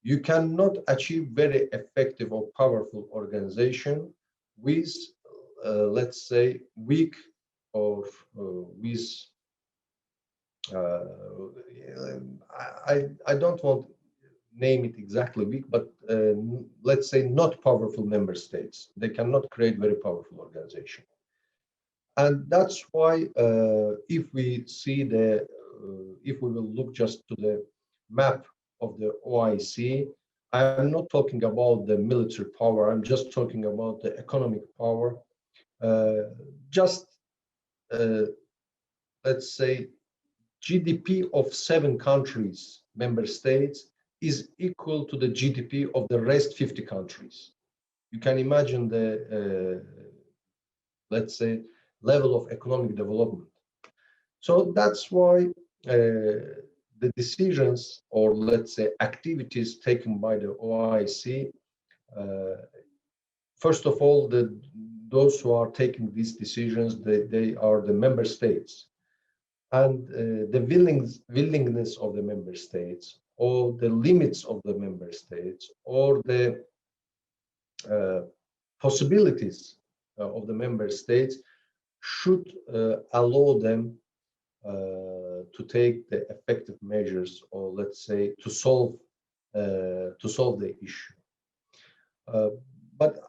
Speaker 2: You cannot achieve very effective or powerful organization with, let's say, weak or with, I don't want to name it exactly weak, but let's say not powerful member states. They cannot create very powerful organization. And that's why if we see if we will look just to the map of the OIC, I'm not talking about the military power, I'm just talking about the economic power. Let's say GDP of 7 countries, member states, is equal to the GDP of the rest 50 countries. You can imagine the, let's say, level of economic development. So that's why the decisions, or let's say activities taken by the OIC, first of all, those who are taking these decisions, they are the member states. And the willingness of the member states, or the limits of the member states, or the possibilities of the member states should allow them to take the effective measures, or let's say to solve the issue. But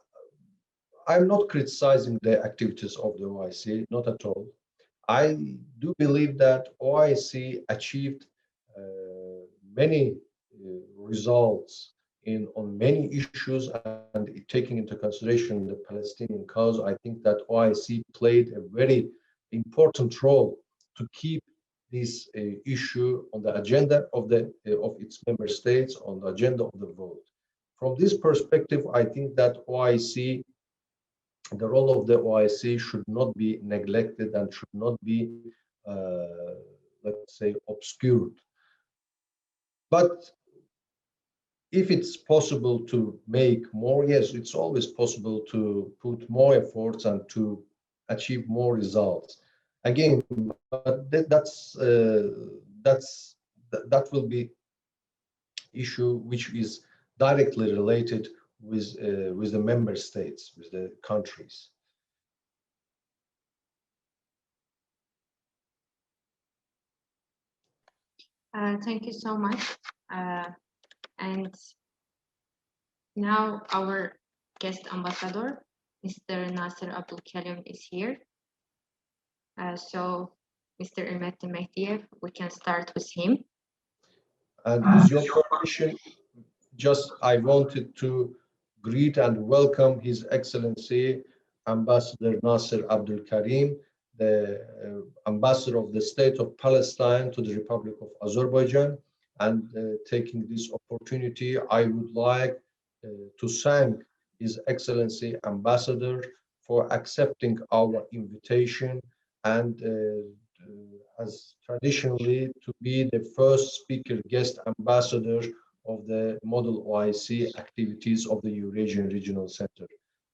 Speaker 2: I'm not criticizing the activities of the OIC, not at all. I do believe that OIC achieved many results on many issues, and taking into consideration the Palestinian cause, I think that OIC played a very important role to keep this issue on the agenda of its member states, on the agenda of the vote. From this perspective, I think that the role of the OIC should not be neglected and should not be, let's say, obscured. But if it's possible to make more, yes, it's always possible to put more efforts and to achieve more results. Again, but that will be issue which is directly related with the member states, with the countries.
Speaker 1: Thank you so much. And now our guest ambassador, Mr. Nasser Abdul is here. So, Mr. Elmaddin Mehdiyev, we can start with him.
Speaker 2: And with your permission, just I wanted to greet and welcome His Excellency Ambassador Nasser Abdul Kareem, the ambassador of the State of Palestine to the Republic of Azerbaijan. And taking this opportunity, I would like to thank His Excellency Ambassador for accepting our invitation and as traditionally to be the first speaker guest ambassador of the Model OIC activities of the Eurasian Regional Center.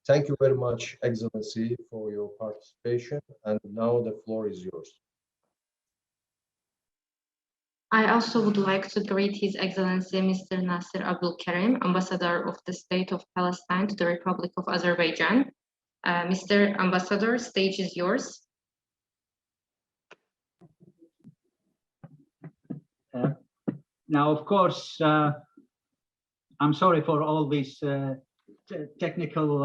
Speaker 2: Thank you very much, Excellency, for your participation. And now the floor is yours.
Speaker 1: I also would like to greet His Excellency Mr. Nasser Abdul Kareem, Ambassador of the State of Palestine to the Republic of Azerbaijan. Mr. Ambassador, stage is yours.
Speaker 3: Now, of course, I'm sorry for all these technical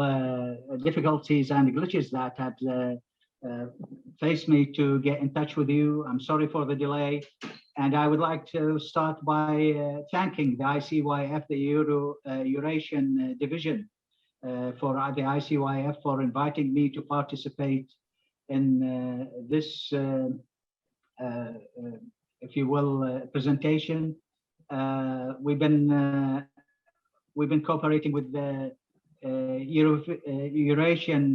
Speaker 3: difficulties and glitches that had faced me to get in touch with you. I'm sorry for the delay. And I would like to start by thanking the ICYF, the Eurasian Division, for the ICYF for inviting me to participate in this, if you will, presentation. We've been cooperating with the Eurasian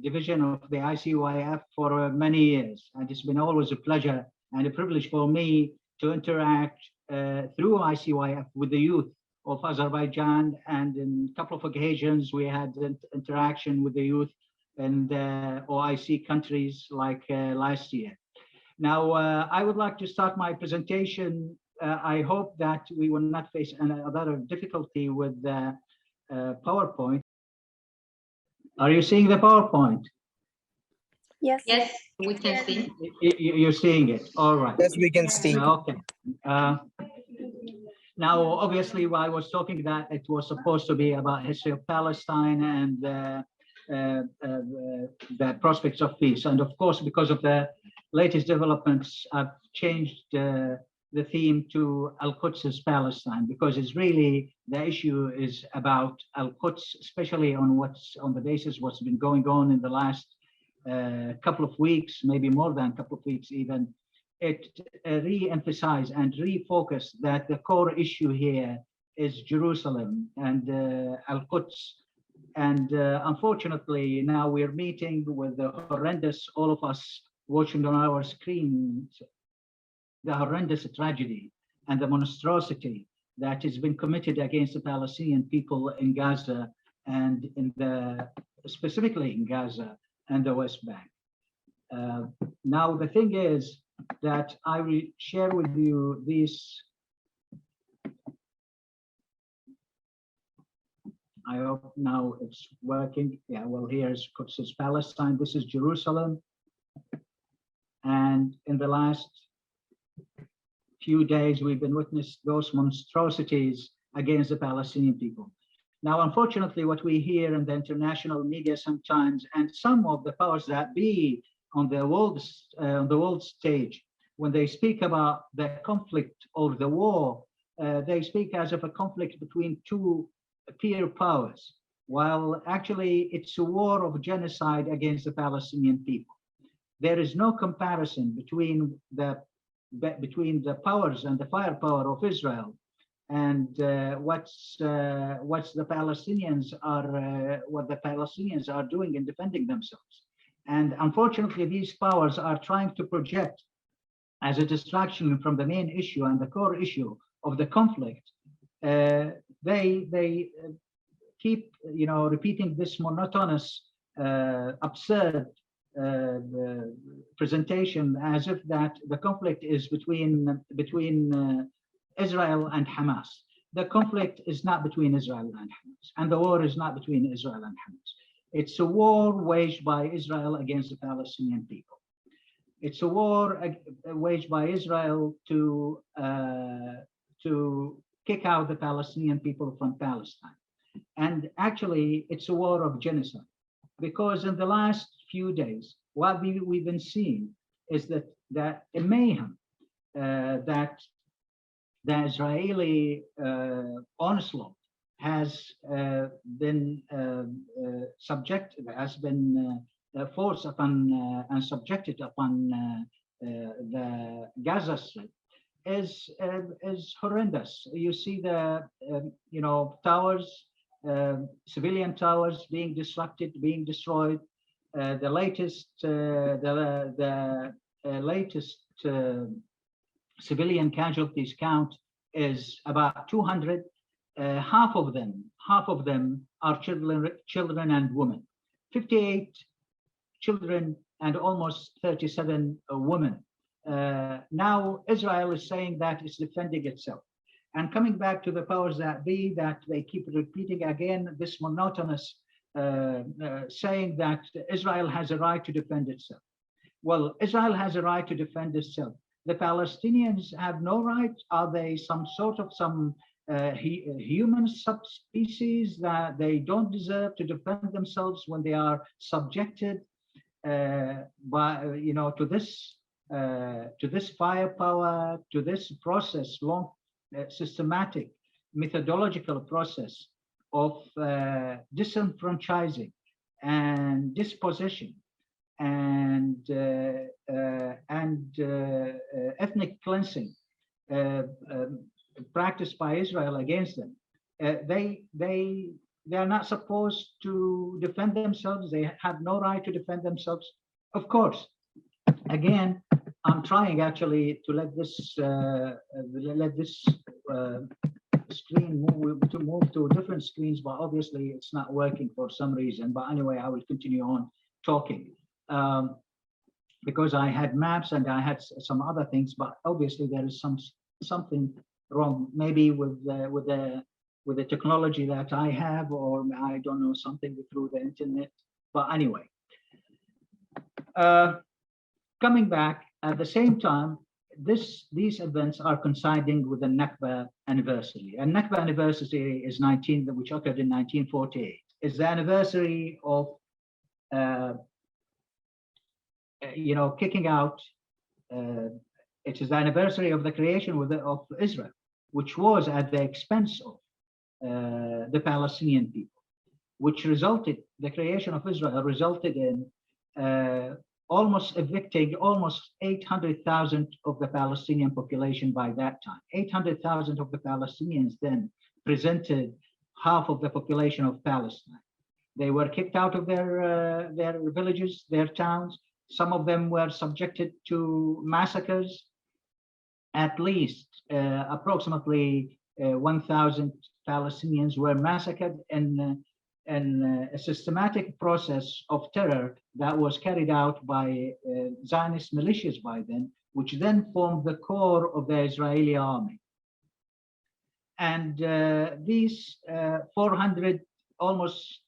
Speaker 3: Division of the ICYF for many years, and it's been always a pleasure and a privilege for me to interact through ICYF with the youth of Azerbaijan, and in a couple of occasions we had interaction with the youth in the OIC countries like last year. Now, I would like to start my presentation. I hope that we will not face another difficulty with the PowerPoint. Are you seeing the PowerPoint?
Speaker 1: Yes. Yes, we can see.
Speaker 3: You're seeing it. All right.
Speaker 4: Yes, we can see.
Speaker 3: Okay. Now, obviously, while I was talking that it was supposed to be about history of Palestine and the prospects of peace. And of course, because of the latest developments, I've changed the theme to Al-Quds is Palestine, because it's really, the issue is about Al-Quds, especially on the basis what's been going on in the last couple of weeks, maybe more than a couple of weeks even. It re-emphasized and refocused that the core issue here is Jerusalem and Al-Quds. And unfortunately, now we're meeting with the horrendous, all of us watching on our screens, the horrendous tragedy and the monstrosity that has been committed against the Palestinian people in Gaza and specifically in Gaza and the West Bank. Now, the thing is that I will share with you this. I hope now it's working. Yeah, well, here's Quds is Palestine. This is Jerusalem. And in the last few days, we've been witnessing those monstrosities against the Palestinian people. Now, unfortunately, what we hear in the international media sometimes, and some of the powers that be on the world stage, when they speak about the conflict or the war, they speak as of a conflict between two peer powers, while actually it's a war of genocide against the Palestinian people. There is no comparison between the powers and the firepower of Israel and what the Palestinians are doing in defending themselves. And unfortunately, these powers are trying to project as a distraction from the main issue and the core issue of the conflict. They keep, repeating this monotonous, absurd presentation as if that the conflict is between Israel and Hamas. The conflict is not between Israel and Hamas, and the war is not between Israel and Hamas. It's a war waged by Israel against the Palestinian people. It's a war waged by Israel to kick out the Palestinian people from Palestine. And actually, it's a war of genocide, because in the last few days, what we've been seeing is that a mayhem that the Israeli onslaught has been forced upon and subjected upon the Gaza Strip is horrendous. You see the towers, civilian towers being disrupted, being destroyed. The latest civilian casualties count is about 200. Half of them are children and women. 58 children and almost 37 women. Now Israel is saying that it's defending itself. And coming back to the powers that be, that they keep repeating again this monotonous saying that Israel has a right to defend itself. Well, Israel has a right to defend itself. The Palestinians have no right. Are they some sort of human subspecies that they don't deserve to defend themselves when they are subjected to this firepower, to this process, long, systematic, methodological process of disenfranchising and dispossession and ethnic cleansing practiced by Israel against them. They are not supposed to defend themselves. They have no right to defend themselves. Of course, again, I'm trying actually to let this screen move to different screens, but obviously it's not working for some reason. But anyway, I will continue on talking because I had maps and I had some other things, but obviously there is something wrong, maybe with the technology that I have, or I don't know, something through the internet. But anyway, coming back at the same time, these events are coinciding with the Nakba anniversary. And Nakba anniversary is which occurred in 1948. It's the anniversary of kicking out. It is the anniversary of the creation of Israel, which was at the expense of the Palestinian people, which the creation of Israel resulted in almost evicting almost 800,000 of the Palestinian population by that time. 800,000 of the Palestinians then presented half of the population of Palestine. They were kicked out of their villages, their towns. Some of them were subjected to massacres. At least approximately 1,000 Palestinians were massacred in a systematic process of terror that was carried out by Zionist militias by then, which then formed the core of the Israeli army. And these 400 almost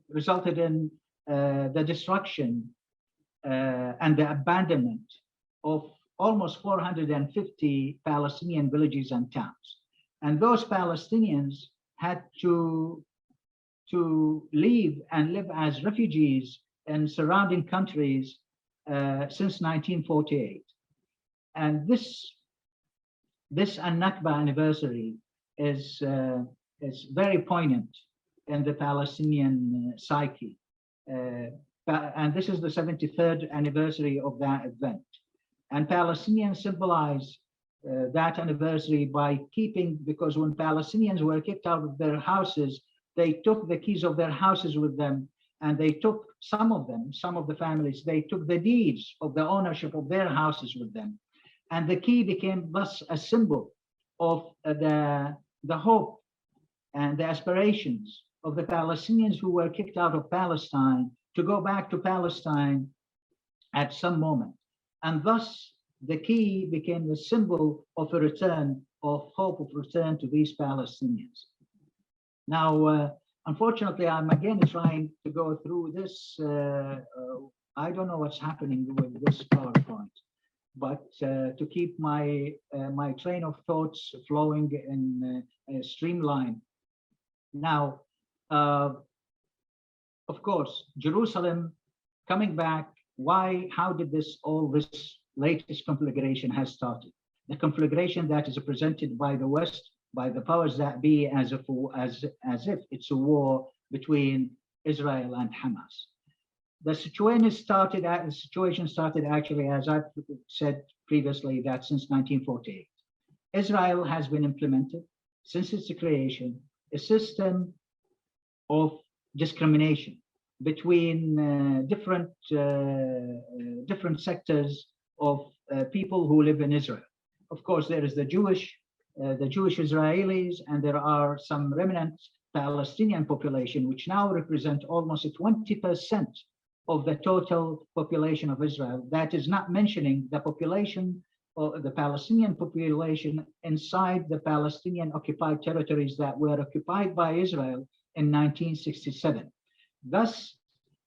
Speaker 3: resulted in the destruction and the abandonment of almost 450 Palestinian villages and towns. And those Palestinians had to leave and live as refugees in surrounding countries since 1948. And this Nakba anniversary is very poignant in the Palestinian psyche. And this is the 73rd anniversary of that event. And Palestinians symbolize that anniversary by because when Palestinians were kicked out of their houses, they took the keys of their houses with them, and they took some of the families, they took the deeds of the ownership of their houses with them. And the key became thus a symbol of the hope and the aspirations of the Palestinians who were kicked out of Palestine to go back to Palestine at some moment. And thus the key became the symbol of a return, of hope of return to these Palestinians. Now, unfortunately, I'm again trying to go through this. I don't know what's happening with this PowerPoint, but to keep my train of thoughts flowing in a streamline. Now, of course, Jerusalem coming back. How did this latest conflagration has started? The conflagration that is presented by the West, by the powers that be, as if it's a war between Israel and Hamas. the situation started actually, as I've said previously, that since 1948. Israel has been implemented since its creation a system of discrimination between different sectors of people who live in Israel. Of course, there is the Jewish Israelis, and there are some remnant Palestinian population, which now represent almost 20% of the total population of Israel. That is not mentioning the population, or the Palestinian population inside the Palestinian occupied territories that were occupied by Israel in 1967. Thus,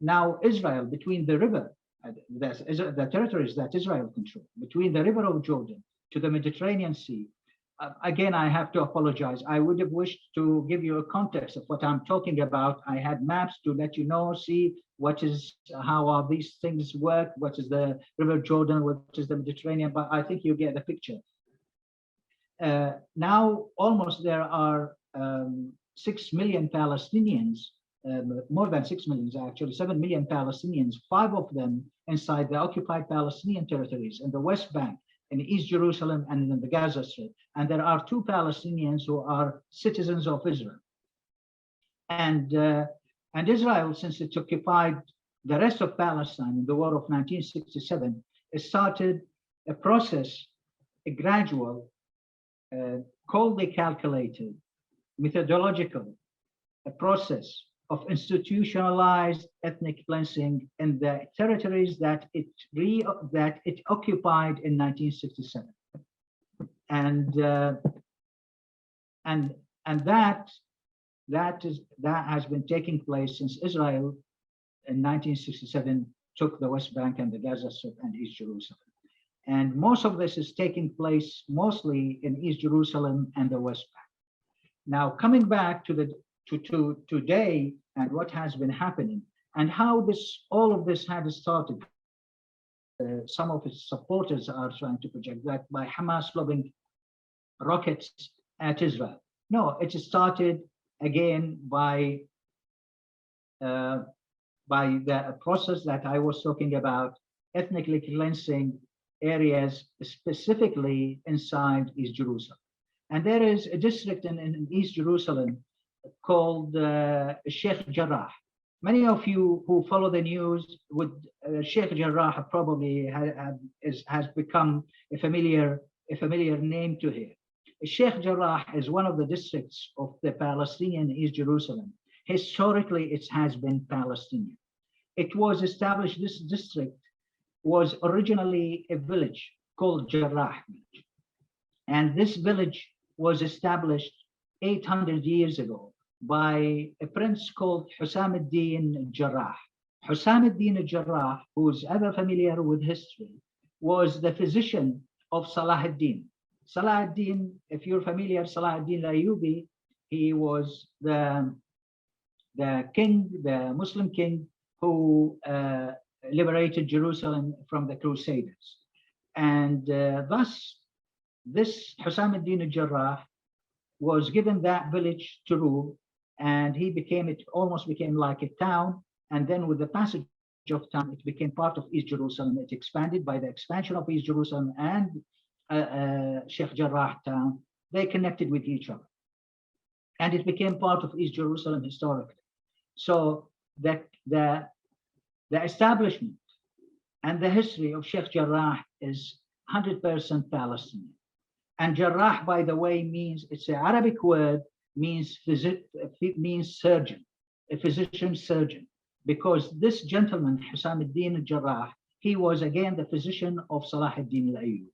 Speaker 3: now Israel, between the river, the territories that Israel controls, between the river of Jordan to the Mediterranean Sea. Again, I have to apologize. I would have wished to give you a context of what I'm talking about. I had maps to let you know, see how are these things work, what is the River Jordan, what is the Mediterranean, but I think you get the picture. Now, almost there are 6 million Palestinians, more than 6 million, actually 7 million Palestinians, 5 of them inside the occupied Palestinian territories in the West Bank, in East Jerusalem, and in the Gaza Strip. And there are 2 Palestinians who are citizens of Israel. And Israel, since it occupied the rest of Palestine in the war of 1967, it started a process, a gradual, coldly calculated, methodological, a process of institutionalized ethnic cleansing in the territories that it occupied in 1967, and that has been taking place since Israel in 1967 took the West Bank and the Gaza Strip and East Jerusalem, and most of this is taking place mostly in East Jerusalem and the West Bank. Now, coming back to today and what has been happening and how all of this had started. Some of its supporters are trying to project that by Hamas lobbing rockets at Israel. No, it started again by the process that I was talking about, ethnically cleansing areas specifically inside East Jerusalem. And there is a district in East Jerusalem called Sheikh Jarrah. Many of you who follow the news would Sheikh Jarrah probably has become a familiar name to hear. Sheikh Jarrah is one of the districts of the Palestinian East Jerusalem. Historically, it has been Palestinian. It was established, this district was originally a village called Jarrah village. And this village was established 800 years ago by a prince called Hussam-ad-Din Jarrah. Hussam-ad-Din Jarrah, who is ever familiar with history, was the physician of Salah ad-Din. Salah ad-Din, if you're familiar, Salah ad-Din al-Ayyubi, he was the king, the Muslim king who liberated Jerusalem from the Crusaders. And thus, this Hussam-ad-Din Jarrah was given that village to rule, and it almost became like a town. And then with the passage of time, it became part of East Jerusalem. It expanded. By the expansion of East Jerusalem and Sheikh Jarrah town, they connected with each other. And it became part of East Jerusalem historically. So the establishment and the history of Sheikh Jarrah is 100% Palestinian. And Jarrah, by the way, it's an Arabic word, means surgeon, a physician surgeon, because this gentleman, Hussam-ad-Din Jarrah, he was again the physician of Salah ad-Din al-Ayyubi.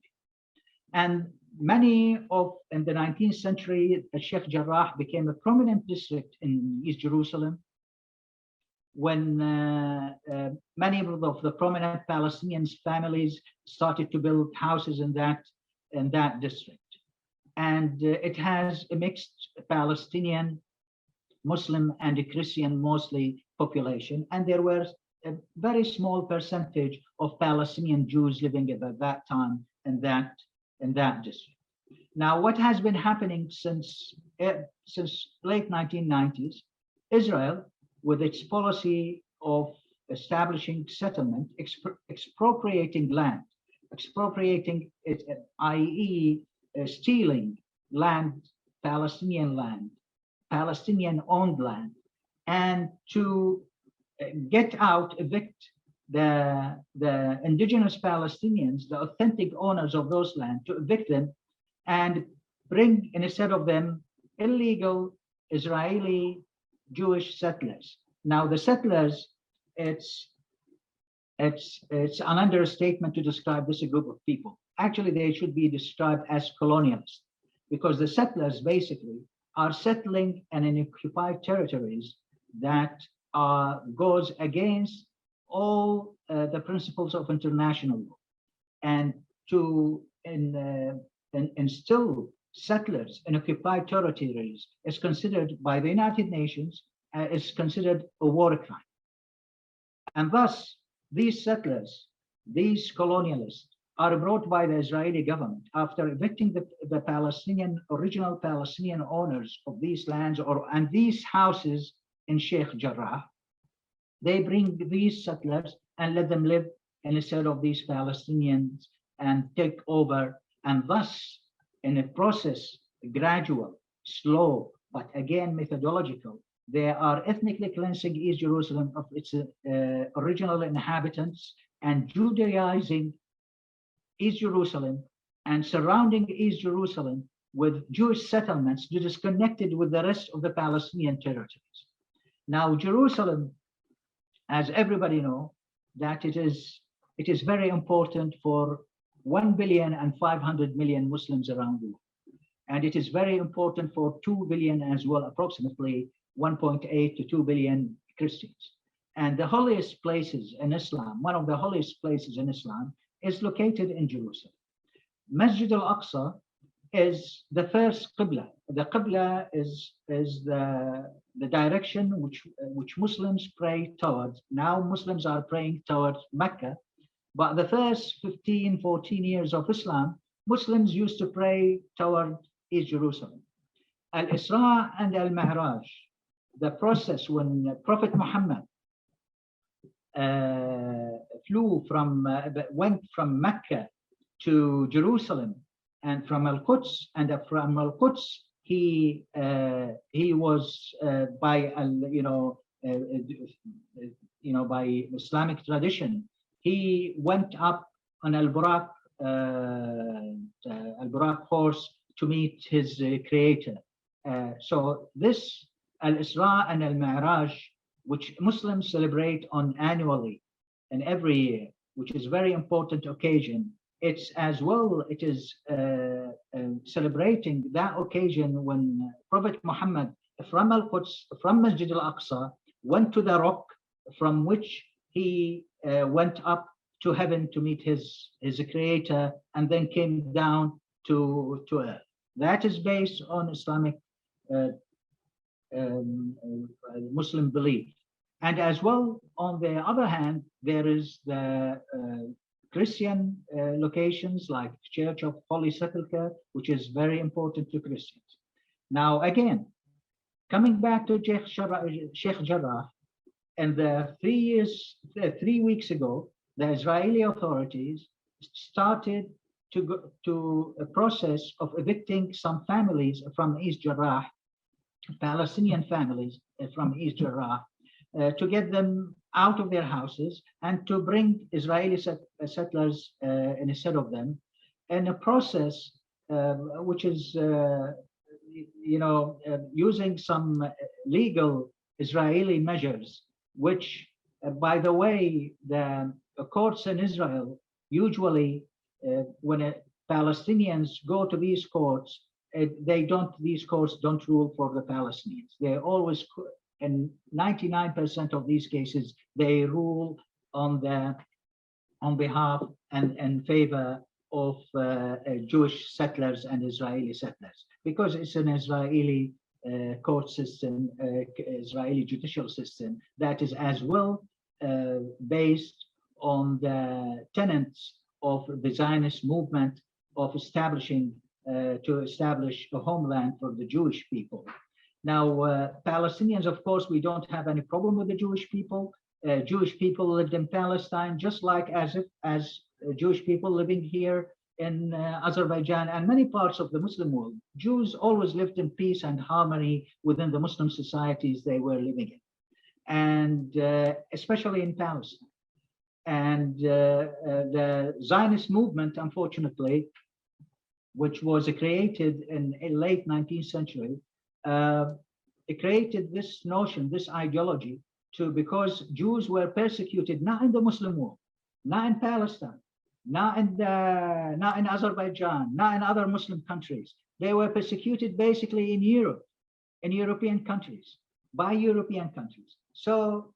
Speaker 3: And in the 19th century, Sheikh Jarrah became a prominent district in East Jerusalem when many of the prominent Palestinian families started to build houses in that district. And it has a mixed Palestinian, Muslim, and a Christian mostly population. And there were a very small percentage of Palestinian Jews living at that time in that district. Now, what has been happening since late 1990s, Israel, with its policy of establishing settlement, expropriating land, expropriating it, i.e. Stealing land, Palestinian-owned land, and to get out, evict the indigenous Palestinians, the authentic owners of those land, to evict them and bring instead of them illegal Israeli Jewish settlers. Now the settlers, it's an understatement to describe this group of people. Actually, they should be described as colonialists, because the settlers basically are settling in occupied territories that goes against all the principles of international law. And to instill settlers in occupied territories is considered by the United Nations is considered a war crime. And thus, these settlers, these colonialists, are brought by the Israeli government after evicting the original Palestinian owners of these lands and these houses in Sheikh Jarrah. They bring these settlers and let them live instead of these Palestinians and take over. And thus, in a process, gradual, slow, but again methodological, they are ethnically cleansing East Jerusalem of its original inhabitants and Judaizing East Jerusalem and surrounding East Jerusalem with Jewish settlements disconnected with the rest of the Palestinian territories. Now, Jerusalem, as everybody knows, that it is very important for 1.5 billion Muslims around the world. And it is very important for 2 billion as well, approximately 1.8 to 2 billion Christians. And the holiest places in Islam, one of the holiest places in Islam, is located in Jerusalem. Masjid al-Aqsa is the first Qibla. The Qibla is the direction which Muslims pray towards. Now Muslims are praying towards Mecca, but the first 15, 14 years of Islam, Muslims used to pray toward East Jerusalem. Al-Isra and Al-Mi'raj, the process when Prophet Muhammad went from Mecca to Jerusalem, and from Al-Quds, he was by Islamic tradition, he went up on Al-Buraq horse to meet his creator. So this Al-Isra and Al-Mi'raj, which Muslims celebrate on annually and every year, which is a very important occasion. It is celebrating that occasion when Prophet Muhammad from Al-Quds, from Masjid al-Aqsa, went to the rock from which he went up to heaven to meet his creator and then came down to earth. That is based on Islamic Muslim belief. And as well, on the other hand, there is the Christian locations like Church of Holy Sepulchre, which is very important to Christians. Now, again, coming back to Sheikh Jarrah, and 3 weeks ago, the Israeli authorities started to a process of evicting some families from East Jarrah, Palestinian families from East Jarrah, to get them out of their houses and to bring Israeli settlers instead of them, in a process which is, using some legal Israeli measures, which, by the way, the courts in Israel usually, when Palestinians go to these courts, these courts don't rule for the Palestinians. They always, in 99% of these cases, they rule on behalf and in favor of Jewish settlers and Israeli settlers, because it's an Israeli court system, Israeli judicial system that is as well based on the tenets of the Zionist movement of to establish a homeland for the Jewish people. Now, Palestinians, of course, we don't have any problem with the Jewish people. Jewish people lived in Palestine, just like as Jewish people living here in Azerbaijan and many parts of the Muslim world. Jews always lived in peace and harmony within the Muslim societies they were living in, and especially in Palestine. And the Zionist movement, unfortunately, which was created in late 19th century, it created this notion, this ideology, because Jews were persecuted not in the Muslim world, not in Palestine, not in Azerbaijan, not in other Muslim countries. They were persecuted basically in Europe, in European countries, by European countries. So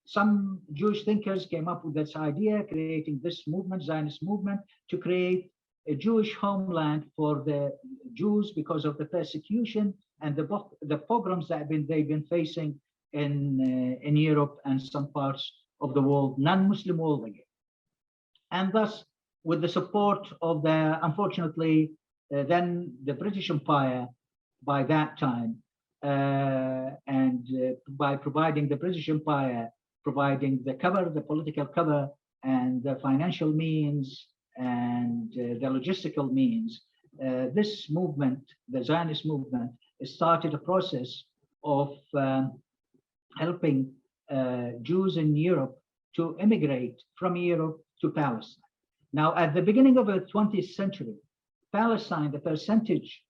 Speaker 3: some Jewish thinkers came up with this idea, creating this movement, Zionist movement, to create a Jewish homeland for the Jews because of the persecution and the pogroms that they've been facing in Europe and some parts of the world, non-Muslim world again. And thus, with the support of unfortunately, then the British Empire by that time, and by providing the British Empire, providing the cover, the political cover, and the financial means, and the logistical means, this movement, the Zionist movement, started a process of helping Jews in Europe to immigrate from Europe to Palestine. Now, at the beginning of the 20th century, Palestine, the percentage,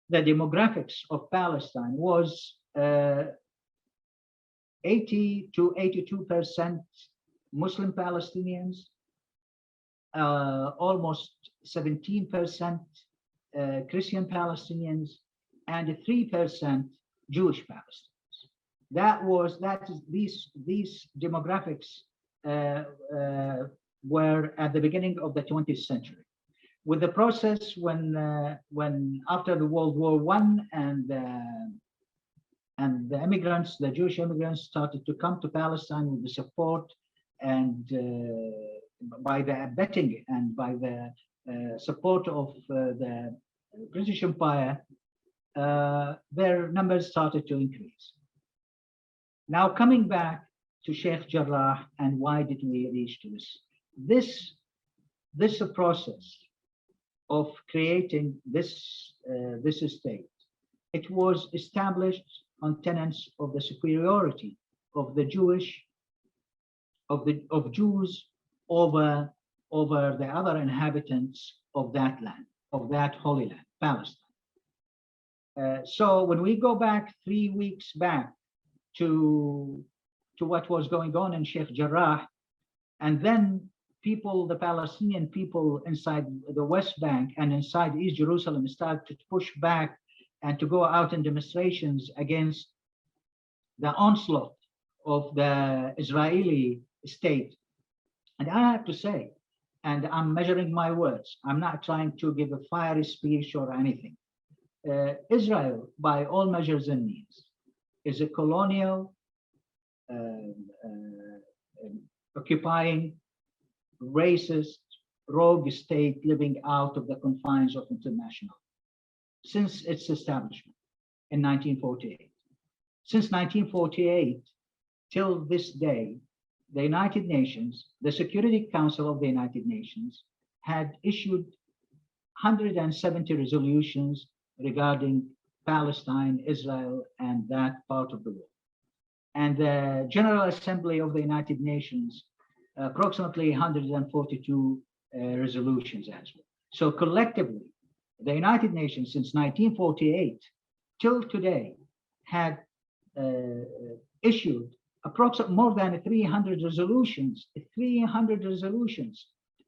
Speaker 3: the demographics of Palestine was 80 to 82% Muslim Palestinians, almost 17% Christian Palestinians, and 3% Jewish Palestinians. These demographics were at the beginning of the 20th century. With the process when after the World War I and the immigrants, the Jewish immigrants, started to come to Palestine with the support and by the abetting and by the support of the British Empire, their numbers started to increase. Now, coming back to Sheikh Jarrah and why did we reach to this? This process of creating this state, it was established on tenets of the superiority of the Jews over the other inhabitants of that land, of that Holy Land, Palestine. So when we go back 3 weeks back to what was going on in Sheikh Jarrah, and then people, the Palestinian people inside the West Bank and inside East Jerusalem started to push back and to go out in demonstrations against the onslaught of the Israeli state. And I have to say, and I'm measuring my words, I'm not trying to give a fiery speech or anything. Israel, by all measures and means, is a colonial, occupying, racist, rogue state living out of the confines of international since its establishment in 1948. Since 1948 till this day, the United Nations, the Security Council of the United Nations, had issued 170 resolutions regarding Palestine, Israel, and that part of the world. And the General Assembly of the United Nations, approximately 142 resolutions as well. So collectively, the United Nations since 1948 till today had issued approximately more than 300 resolutions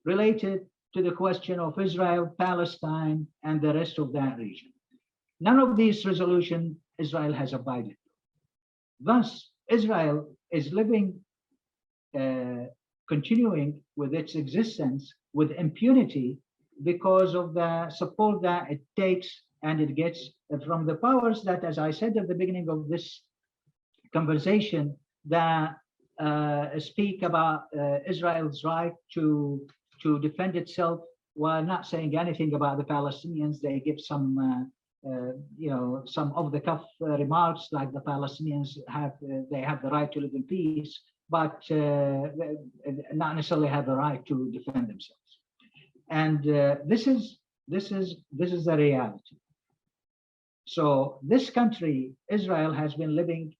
Speaker 3: related to the question of Israel, Palestine, and the rest of that region. None of these resolutions Israel has abided. Thus, Israel is living, continuing with its existence with impunity because of the support that it takes and it gets from the powers that, as I said at the beginning of this conversation, that speak about Israel's right to defend itself while not saying anything about the Palestinians. They give some some off-the-cuff remarks like the Palestinians have the right to live in peace, but not necessarily have the right to defend themselves. And this is the reality. So this country, Israel, has been living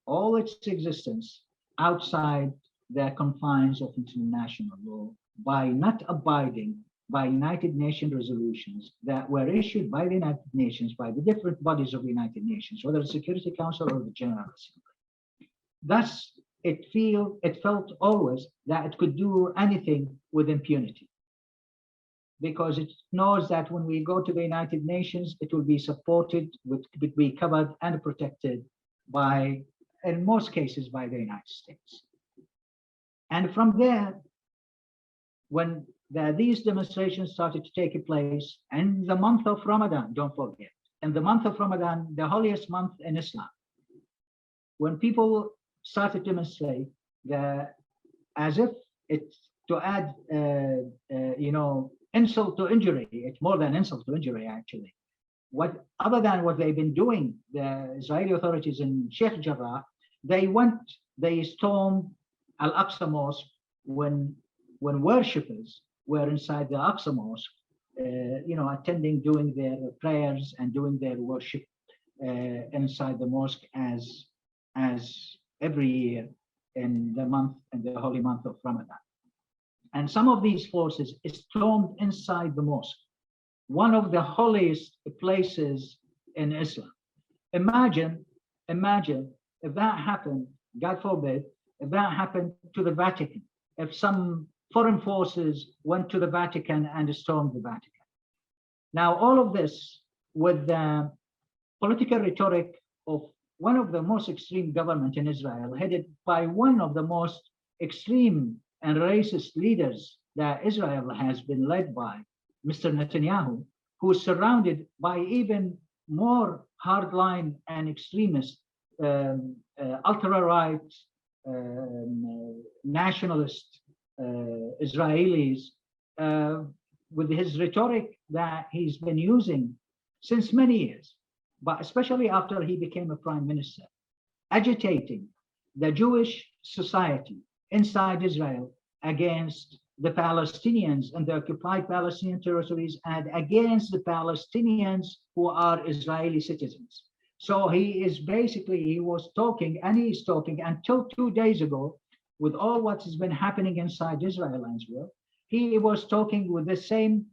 Speaker 3: all its existence outside the confines of international law by not abiding by United Nations resolutions that were issued by the United Nations, by the different bodies of the United Nations, whether the Security Council or the General Assembly. Thus, it felt always that it could do anything with impunity, because it knows that when we go to the United Nations, it will be supported, will be covered and protected by, in most cases, by the United States. And from there, when these demonstrations started to take place in the month of Ramadan, don't forget, in the month of Ramadan, the holiest month in Islam, when people started to demonstrate, as if it's to add, insult to injury, it's more than insult to injury, actually. Other than what they've been doing, the Israeli authorities in Sheikh Jarrah, they stormed Al-Aqsa Mosque when worshippers were inside the Aqsa Mosque, attending, doing their prayers and doing their worship inside the mosque as every year in the holy month of Ramadan. And some of these forces stormed inside the mosque, one of the holiest places in Islam. Imagine if that happened, God forbid, if that happened to the Vatican, if some foreign forces went to the Vatican and stormed the Vatican. Now, all of this with the political rhetoric of one of the most extreme government in Israel, headed by one of the most extreme and racist leaders that Israel has been led by, Mr. Netanyahu, who is surrounded by even more hardline and extremist, ultra-right, nationalist Israelis, with his rhetoric that he's been using since many years, but especially after he became a prime minister, agitating the Jewish society inside Israel against the Palestinians and the occupied Palestinian territories and against the Palestinians who are Israeli citizens. So he was talking, and he's talking until 2 days ago, with all what has been happening inside Israel as well. He was talking with the same,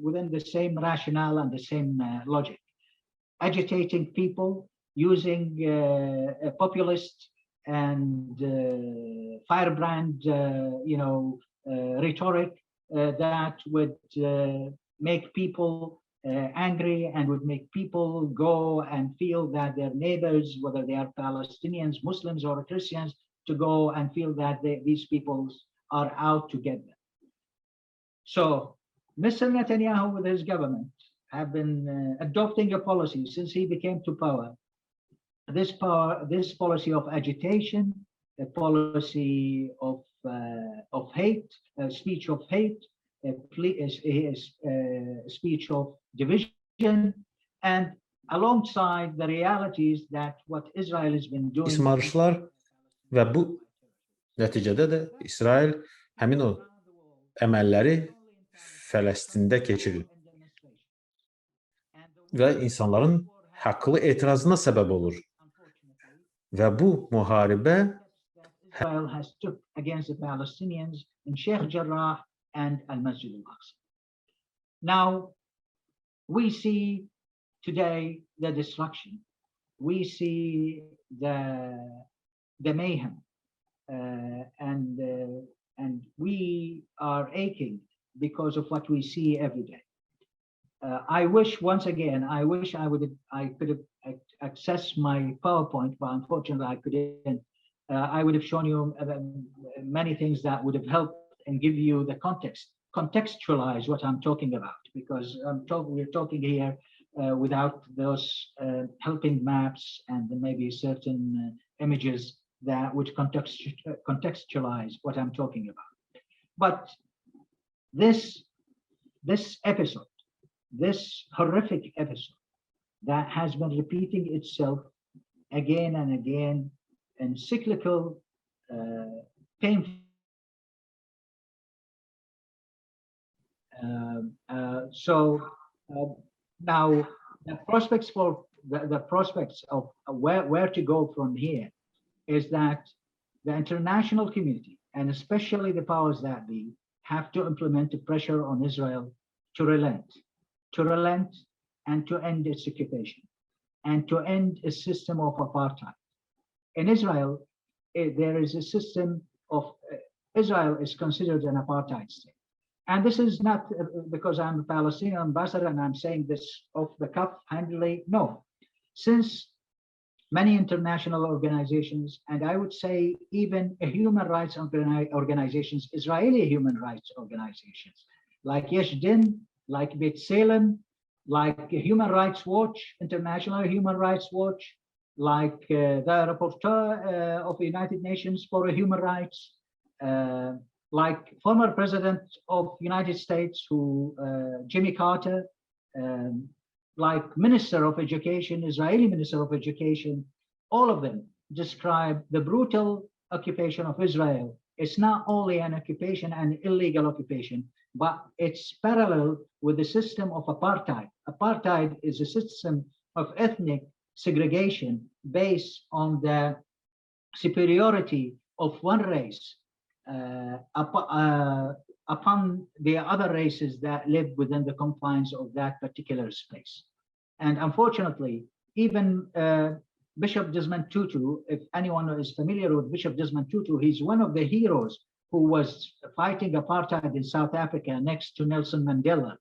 Speaker 3: within the same rationale and the same logic, agitating people, using populist and firebrand, rhetoric that would make people angry and would make people go and feel that their neighbors, whether they are Palestinians, Muslims, or Christians, to go and feel that these peoples are out to get them. So Mr. Netanyahu with his government have been adopting a policy since he became to power. This policy of agitation, a policy of hate, a speech of hate, a speech of division, and alongside the realities that what Israel has been doing.
Speaker 4: İsmarışlar və bu nəticədə də İsrail həmin o əməlləri Fələstində keçirir və insanların haqlı etirazına səbəb olur. Və bu müharibə
Speaker 3: Israel has took against the Palestinians in Sheikh Jarrah and Al-Masjid al-Aqsa. Now, we see today the destruction. We see the mayhem, and we are aching because of what we see every day. I wish, once again, I could have accessed my PowerPoint, but unfortunately I couldn't. I would have shown you many things that would have helped and give you the contextualize what I'm talking about, because we're talking here without those helping maps and maybe certain images that would contextualize what I'm talking about. But this episode this horrific episode that has been repeating itself again and again in cyclical, painful. Now the prospects for the prospects of where to go from here is that the international community, and especially the powers that be, have to implement the pressure on Israel to relent and to end its occupation and to end a system of apartheid. In Israel, there is a system of, Israel is considered an apartheid state. And this is not because I'm a Palestinian ambassador and I'm saying this off the cuff handily. No, since many international organizations, and I would say even human rights organizations, Israeli human rights organizations, like Yesh Din, like B'Tselem, like Human Rights Watch, International Human Rights Watch, like the rapporteur of the United Nations for Human Rights, like former President of United States, Jimmy Carter, like Minister of Education, Israeli Minister of Education, all of them describe the brutal occupation of Israel. It's not only an occupation, an illegal occupation, but it's parallel with the system of apartheid. Apartheid is a system of ethnic segregation based on the superiority of one race upon the other races that live within the confines of that particular space. And unfortunately, even Bishop Desmond Tutu, if anyone is familiar with Bishop Desmond Tutu, he's one of the heroes who was fighting apartheid in South Africa next to Nelson Mandela,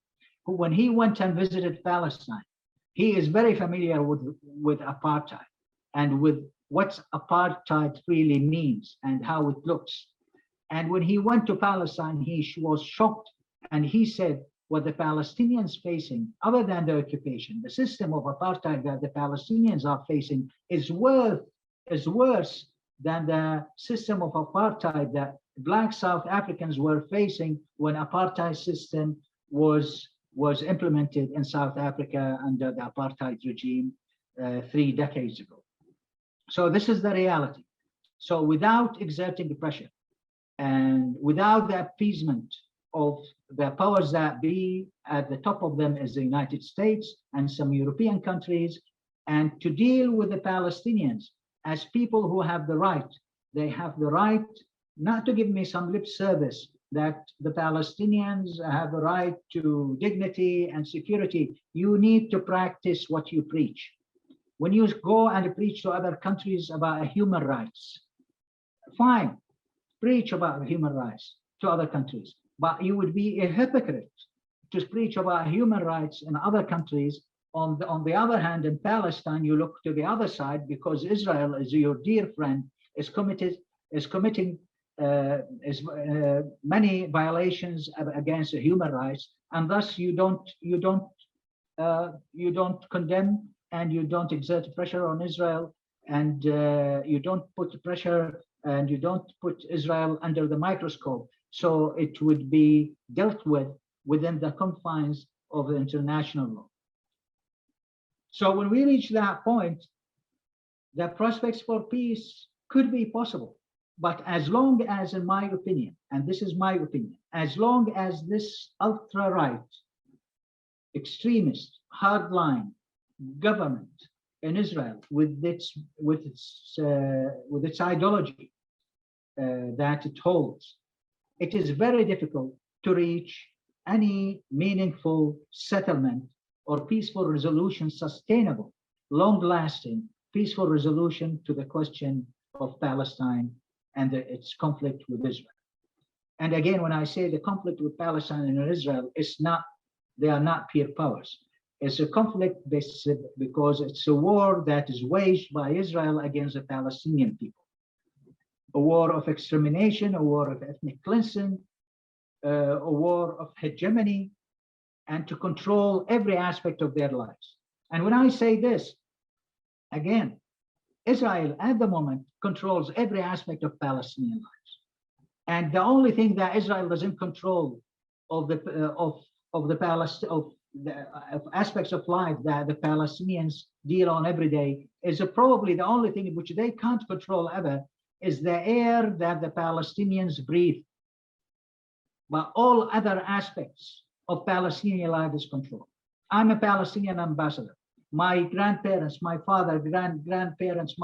Speaker 3: who, when he went and visited Palestine, he is very familiar with apartheid and with what apartheid really means and how it looks. And when he went to Palestine, he was shocked, and he said, what the Palestinians facing, other than the occupation, the system of apartheid that the Palestinians are facing is worse than the system of apartheid that Black South Africans were facing when apartheid system was implemented in South Africa under the apartheid regime 3 decades ago. So this is the reality. So without exerting pressure and without the appeasement of the powers that be, at the top of them is the United States and some European countries, and to deal with the Palestinians as people who have the right, they have the right not to give me some lip service that the Palestinians have a right to dignity and security. You need to practice what you preach. When you go and preach to other countries about human rights, fine, preach about human rights to other countries, but you would be a hypocrite to preach about human rights in other countries. On the other hand, in Palestine, you look to the other side because Israel, is your dear friend, is committing many violations against human rights, and thus you don't condemn and you don't exert pressure on Israel, and you don't put pressure and you don't put Israel under the microscope, so it would be dealt with within the confines of the international law. So when we reach that point, the prospects for peace could be possible. But as long as, in my opinion, and this is my opinion, as long as this ultra-right, extremist, hardline government in Israel, with its ideology that it holds, it is very difficult to reach any meaningful settlement or peaceful resolution, sustainable, long-lasting, peaceful resolution to the question of Palestine and its conflict with Israel. And again, when I say the conflict with Palestine and Israel, they are not peer powers. It's a conflict based because it's a war that is waged by Israel against the Palestinian people. A war of extermination, a war of ethnic cleansing, a war of hegemony, and to control every aspect of their lives. And when I say this, again, Israel at the moment controls every aspect of Palestinian lives. And the only thing that Israel doesn't control of aspects of life that the Palestinians deal on every day is probably the only thing which they can't control ever is the air that the Palestinians breathe. But all other aspects of Palestinian life is controlled. I'm a Palestinian ambassador. My grandparents, my father, grandparents,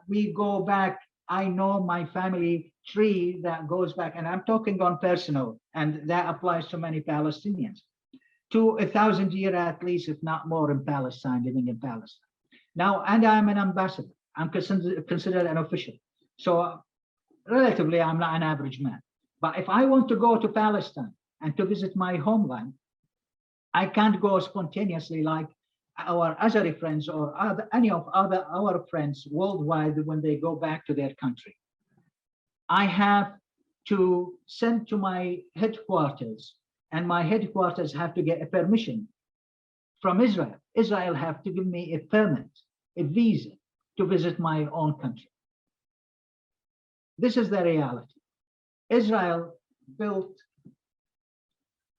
Speaker 3: we go back. I know my family tree that goes back, and I'm talking on personal, and that applies to many Palestinians, to 1,000 years at least, if not more, in Palestine, living in Palestine. Now, and I'm an ambassador. I'm considered an official. So relatively, I'm not an average man. But if I want to go to Palestine and to visit my homeland, I can't go spontaneously like our Azeri friends or any of our friends worldwide when they go back to their country. I have to send to my headquarters, and my headquarters have to get a permission from Israel. Israel have to give me a permit, a visa to visit my own country. This is the reality. Israel built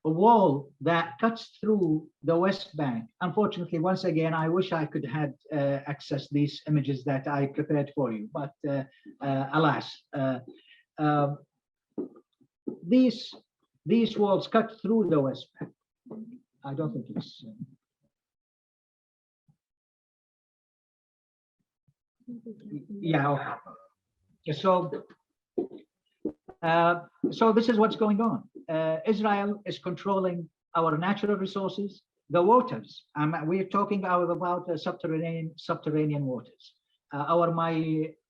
Speaker 3: a wall that cuts through the West Bank. Unfortunately, once again, I wish I could have accessed these images that I prepared for you, but alas, these walls cut through the West Bank. I don't think it's. Yeah. Okay. So this is what's going on. Israel is controlling our natural resources, the waters. We're talking about subterranean waters. My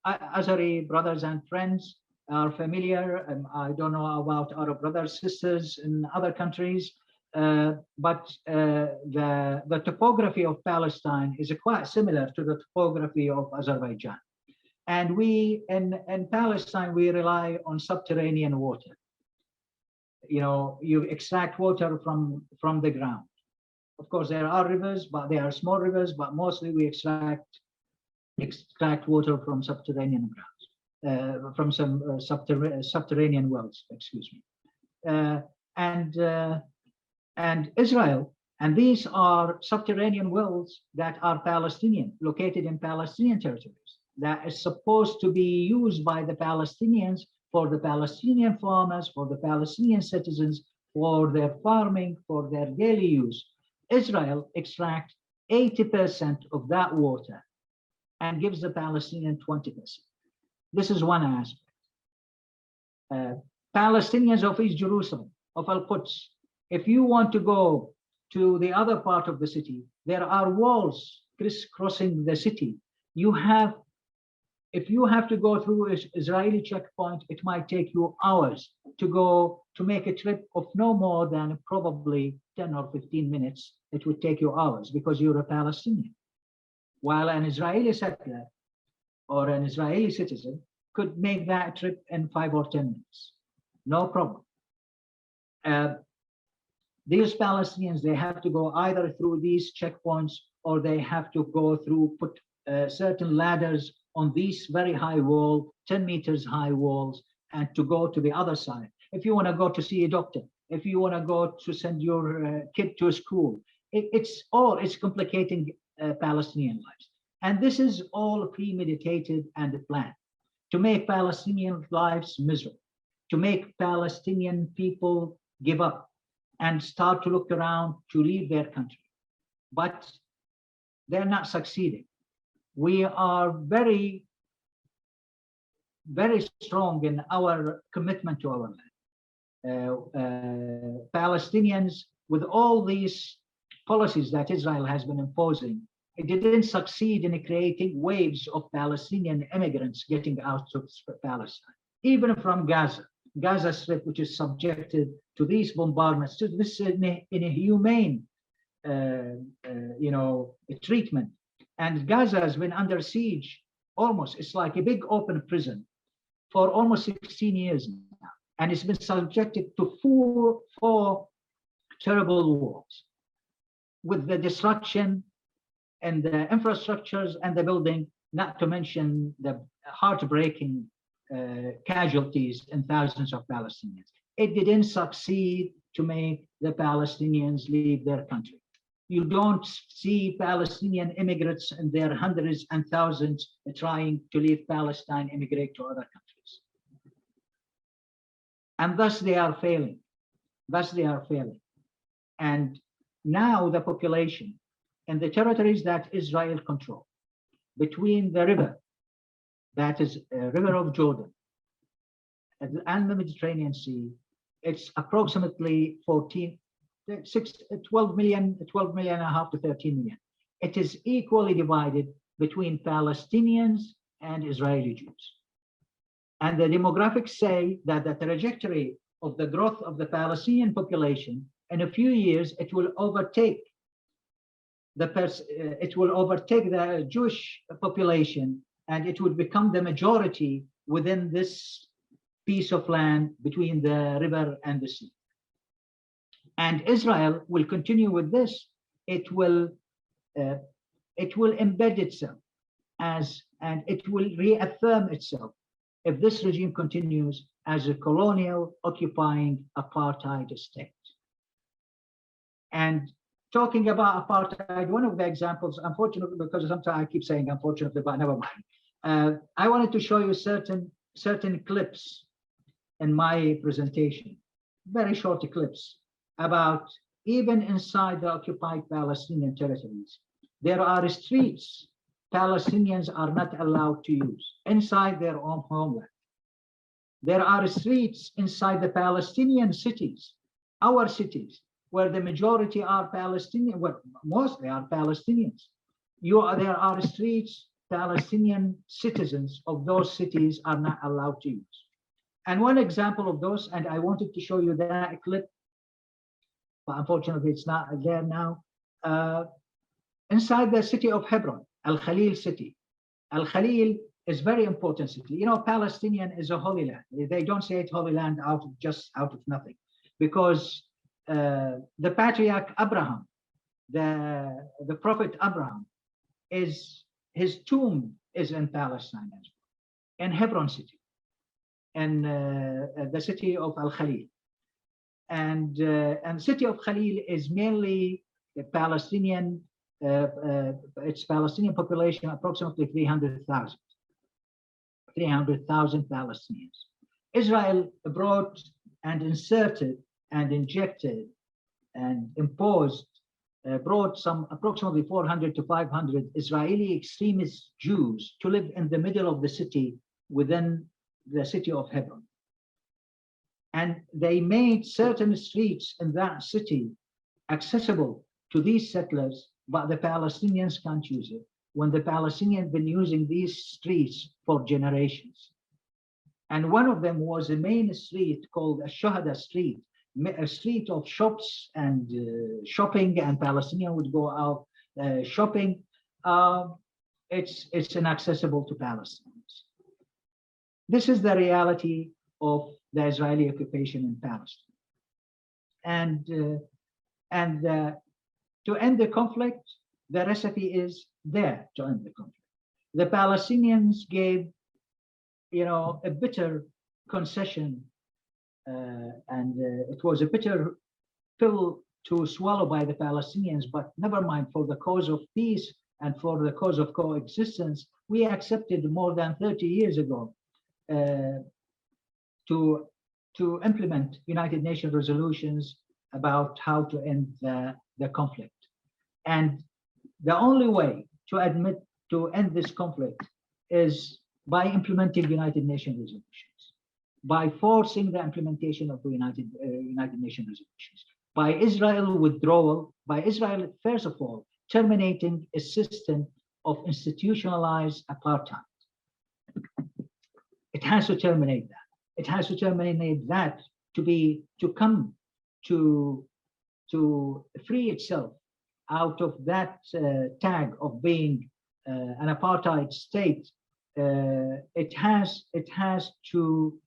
Speaker 3: Azeri brothers and friends are familiar. I don't know about our brothers, sisters in other countries, but the topography of Palestine is quite similar to the topography of Azerbaijan. And we, in Palestine, we rely on subterranean water. You know, you extract water from the ground. Of course, there are rivers, but they are small rivers, but mostly we extract water from subterranean grounds, from some subterranean wells, excuse me. And Israel, and these are subterranean wells that are Palestinian, located in Palestinian territories, that is supposed to be used by the Palestinians for the Palestinian farmers, for the Palestinian citizens, for their farming, for their daily use. Israel extracts 80% of that water and gives the Palestinian 20%. This is one aspect. Palestinians of East Jerusalem, of Al-Quds, if you want to go to the other part of the city, there are walls crisscrossing the city. If you have to go through an Israeli checkpoint, it might take you hours to make a trip of no more than probably 10 or 15 minutes. It would take you hours because you're a Palestinian. While an Israeli settler or an Israeli citizen could make that trip in 5 or 10 minutes. No problem. These Palestinians, they have to go either through these checkpoints or they have to go through, put certain ladders on these very high wall, 10 meters high walls, and to go to the other side. If you want to go to see a doctor, if you want to go to send your kid to school, it's complicating Palestinian lives. And this is all premeditated and planned to make Palestinian lives miserable, to make Palestinian people give up and start to look around to leave their country. But they're not succeeding. We are very, very strong in our commitment to our land. Palestinians, with all these policies that Israel has been imposing, it didn't succeed in creating waves of Palestinian immigrants getting out of Palestine, even from Gaza Strip, which is subjected to these bombardments, to this in a humane, treatment. And Gaza has been under siege almost. It's like a big open prison for almost 16 years now, and it's been subjected to four terrible wars, with the destruction and the infrastructures and the building, not to mention the heartbreaking casualties and thousands of Palestinians. It didn't succeed to make the Palestinians leave their country. you don't see Palestinian immigrants in their hundreds and thousands trying to leave Palestine, immigrate to other countries. And thus they are failing. Thus they are failing. And now the population in the territories that Israel controls, between the river, that is river of Jordan, and the Mediterranean Sea, it's approximately 12 million and a half to 13 million. It is equally divided between Palestinians and Israeli Jews. And the demographics say that the trajectory of the growth of the Palestinian population in a few years, it will overtake the Jewish population, and it would become the majority within this piece of land between the river and the sea. And Israel will continue with this. It will embed itself and it will reaffirm itself if this regime continues as a colonial occupying apartheid state. And talking about apartheid, one of the examples, unfortunately, because sometimes I keep saying unfortunately, but never mind. I wanted to show you certain clips in my presentation, very short clips about even inside the occupied Palestinian territories. There are streets Palestinians are not allowed to use inside their own homeland. There are streets inside the Palestinian cities, our cities, where the majority are Palestinian, well, mostly are Palestinians. There are streets Palestinian citizens of those cities are not allowed to use. And one example of those, and I wanted to show you that clip, but unfortunately it's not there now. Inside the city of Hebron, Al-Khalil city. Al-Khalil is very important city. You know, Palestinian is a holy land. They don't say it holy land out of nothing, because the patriarch Abraham, the prophet Abraham, his tomb is in Palestine as well, in Hebron city, and the city of Al-Khalil. And the city of Khalil is mainly the Palestinian, its Palestinian population, approximately 300,000 Palestinians. Israel brought and inserted and injected and imposed, brought some approximately 400 to 500 Israeli extremist Jews to live in the middle of the city within the city of Hebron. And they made certain streets in that city accessible to these settlers, but the Palestinians can't use it, when the Palestinians have been using these streets for generations. And one of them was a main street called Shuhada Street, a street of shops and shopping, and Palestinians would go out shopping. It's inaccessible to Palestinians. This is the reality of the Israeli occupation in Palestine. And to end the conflict, the recipe is there to end the conflict. The Palestinians gave, a bitter concession, and it was a bitter pill to swallow by the Palestinians, but never mind, for the cause of peace and for the cause of coexistence, we accepted more than 30 years ago to implement United Nations resolutions about how to end the conflict. And the only way to end this conflict is by implementing United Nations resolutions, by forcing the implementation of the United Nations resolutions, by Israel withdrawal, by Israel, first of all, terminating a system of institutionalized apartheid. It has to terminate that. It has to terminate that to come to free itself out of that tag of being an apartheid state. It has to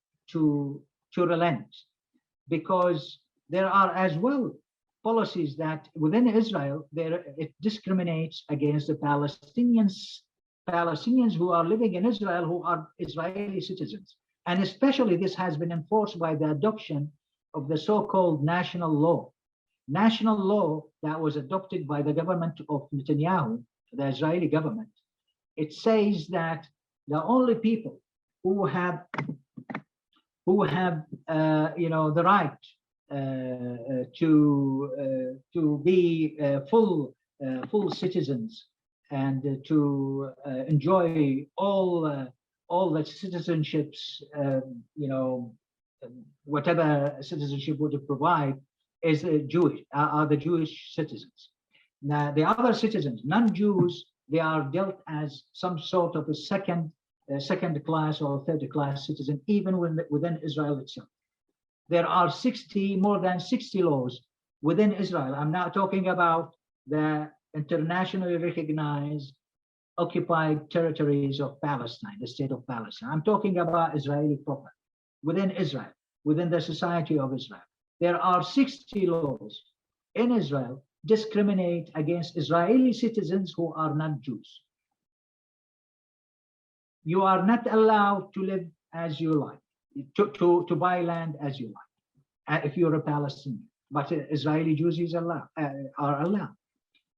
Speaker 3: relent, because there are as well policies that within Israel it discriminates against the Palestinians who are living in Israel, who are Israeli citizens. And especially this has been enforced by the adoption of the so-called national law. national law that was adopted by the government of Netanyahu, the Israeli government, it says that the only people who have the right to be full citizens and to enjoy all the citizenships, whatever citizenship would provide, is are the Jewish citizens. Now the other citizens, non-Jews, they are dealt as some sort of a second class or third class citizen, even within Israel itself. There are more than 60 laws within Israel. I'm not talking about the internationally recognized occupied territories of Palestine, the state of Palestine. I'm talking about Israeli proper, within Israel, within the society of Israel. There are 60 laws in Israel discriminate against Israeli citizens who are not Jews. You are not allowed to live as you like, to buy land as you like, if you're a Palestinian. But Israeli Jews are allowed.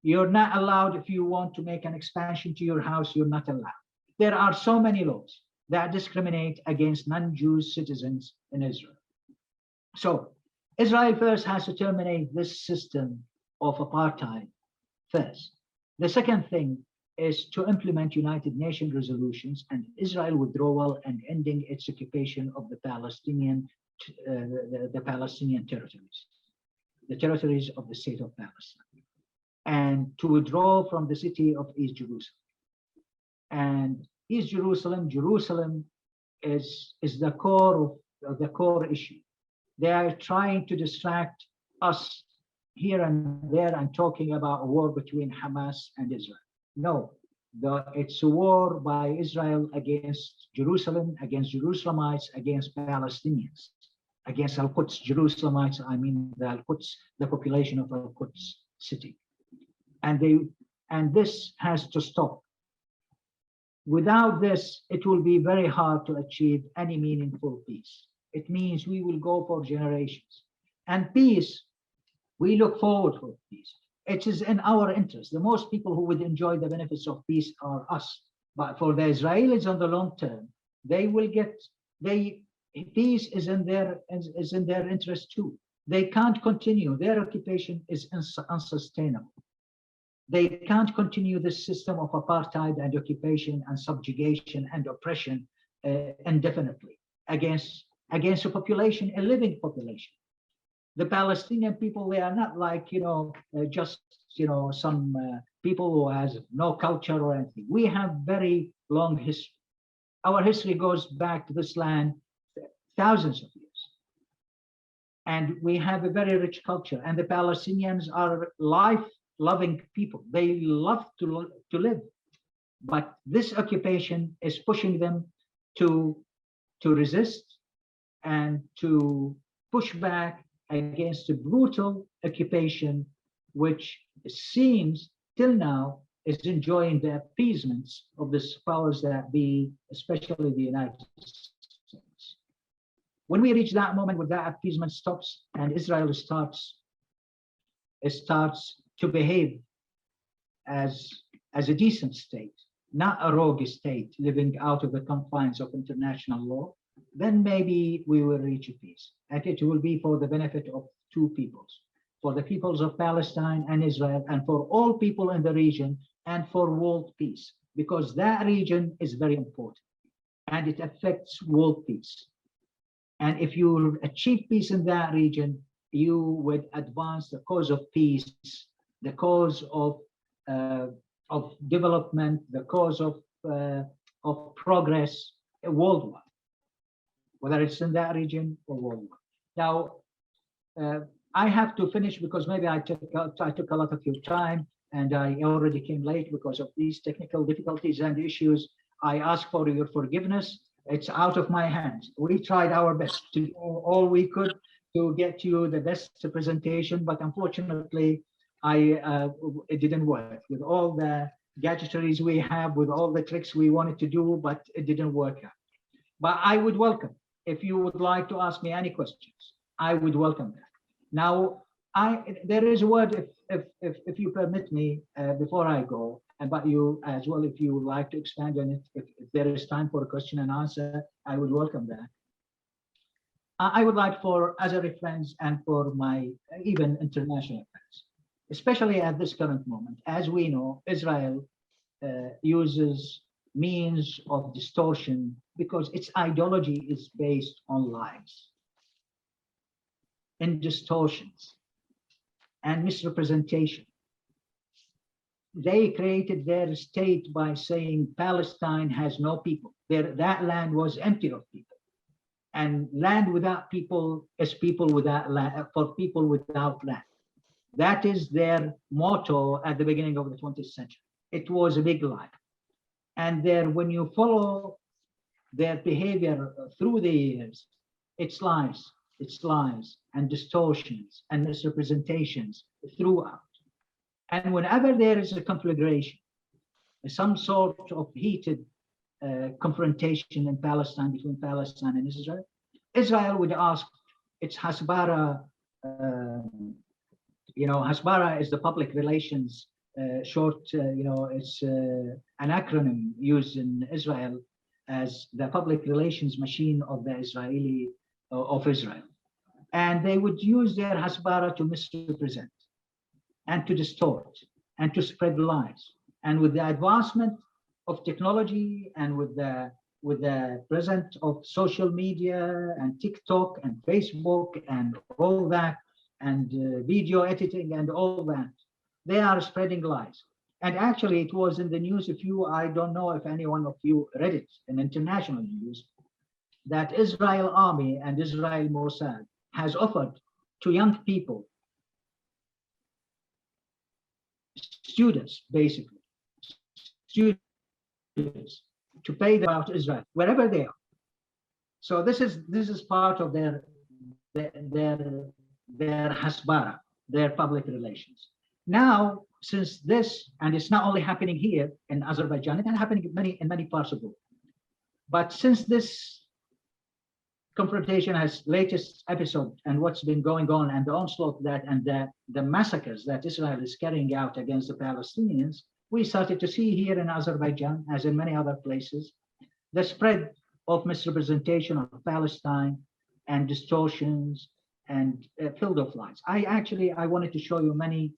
Speaker 3: You're not allowed, if you want to make an expansion to your house, you're not allowed. There are so many laws that discriminate against non-Jewish citizens in Israel. So Israel first has to terminate this system of apartheid first. The second thing is to implement United Nations resolutions and Israel withdrawal and ending its occupation of the Palestinian territories, the territories of the state of Palestine, and to withdraw from the city of East Jerusalem. And East Jerusalem, is the core of the core issue. They are trying to distract us here and there and talking about a war between Hamas and Israel. No, it's a war by Israel against Jerusalem, against Jerusalemites, against Palestinians, against Al-Quds, Jerusalemites, I mean the Al-Quds, the population of Al-Quds city. And this has to stop. Without this, it will be very hard to achieve any meaningful peace. It means we will go for generations. And peace, we look forward for peace. It is in our interest. The most people who would enjoy the benefits of peace are us. But for the Israelis on the long term, they will get, peace is in their interest too. They can't continue. Their occupation is unsustainable. They can't continue this system of apartheid and occupation and subjugation and oppression indefinitely against a population, a living population. The Palestinian people, they are not like, just, some people who has no culture or anything. We have very long history. Our history goes back to this land thousands of years. And we have a very rich culture. And the Palestinians are life-loving people. They love to live. But this occupation is pushing them to resist and to push back against a brutal occupation, which seems till now is enjoying the appeasements of the powers that be, especially the United States. When we reach that moment where that appeasement stops and Israel starts to behave as a decent state, not a rogue state living out of the confines of international law, then maybe we will reach a peace. And it will be for the benefit of two peoples, for the peoples of Palestine and Israel, and for all people in the region, and for world peace, because that region is very important and it affects world peace. And if you achieve peace in that region, you would advance the cause of peace, the cause of development, the cause of progress worldwide, whether it's in that region or worldwide. Now, I have to finish because maybe I took a lot of your time and I already came late because of these technical difficulties and issues. I ask for your forgiveness. It's out of my hands. We tried our best to do all we could to get you the best presentation, but unfortunately, it didn't work with all the gadgetries we have, with all the tricks we wanted to do, but it didn't work out. But I would welcome, if you would like to ask me any questions, I would welcome that. Now, There is a word, if you permit me, before I go, but you as well, if you would like to expand on it, if there is time for a question and answer, I would welcome that. I would like for Azeri friends and for my even international friends, especially at this current moment, as we know, Israel uses means of distortion because its ideology is based on lies and distortions and misrepresentation. They created their state by saying Palestine has no people. That land was empty of people. And land without people is people without land, for people without land. That is their motto at the beginning of the 20th century. It was a big lie. And when you follow their behavior through the years, it's lies and distortions and misrepresentations throughout. And whenever there is a conflagration, some sort of heated confrontation in Palestine, between Palestine and Israel, Israel would ask its Hasbara, Hasbara is the public relations short, it's an acronym used in Israel as the public relations machine of the of Israel. And they would use their Hasbara to misrepresent and to distort and to spread lies. And with the advancement of technology and with the present of social media and TikTok and Facebook and all that, and video editing and all that, they are spreading lies. And actually it was in the news, I don't know if any one of you read it in international news, that Israel Army and Israel Mossad has offered to young people, students basically, to pay them out Israel wherever they are. So this is part of their hasbara, their public relations. Now, since this, and it's not only happening here in Azerbaijan, it's happening in many parts of the world. But since this confrontation has latest episode and what's been going on and the onslaught and the massacres that Israel is carrying out against the Palestinians, we started to see here in Azerbaijan, as in many other places, the spread of misrepresentation of Palestine and distortions and filled of lies. I wanted to show you many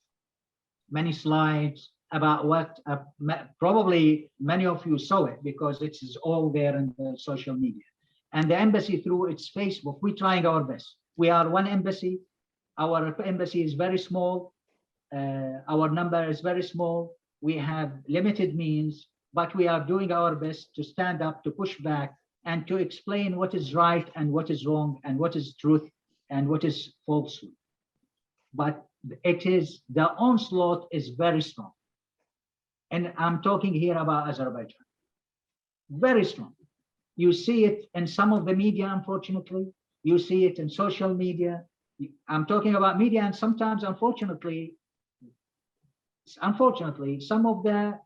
Speaker 3: slides about what probably many of you saw it because it is all there in the social media. And the embassy through its Facebook, we're trying our best. We are one embassy. Our embassy is very small. Our number is very small. We have limited means, but we are doing our best to stand up, to push back, and to explain what is right and what is wrong and what is truth and what is falsehood. But the onslaught is very strong. And I'm talking here about Azerbaijan. Very strong. You see it in some of the media, unfortunately. You see it in social media. I'm talking about media, and sometimes, unfortunately, some of the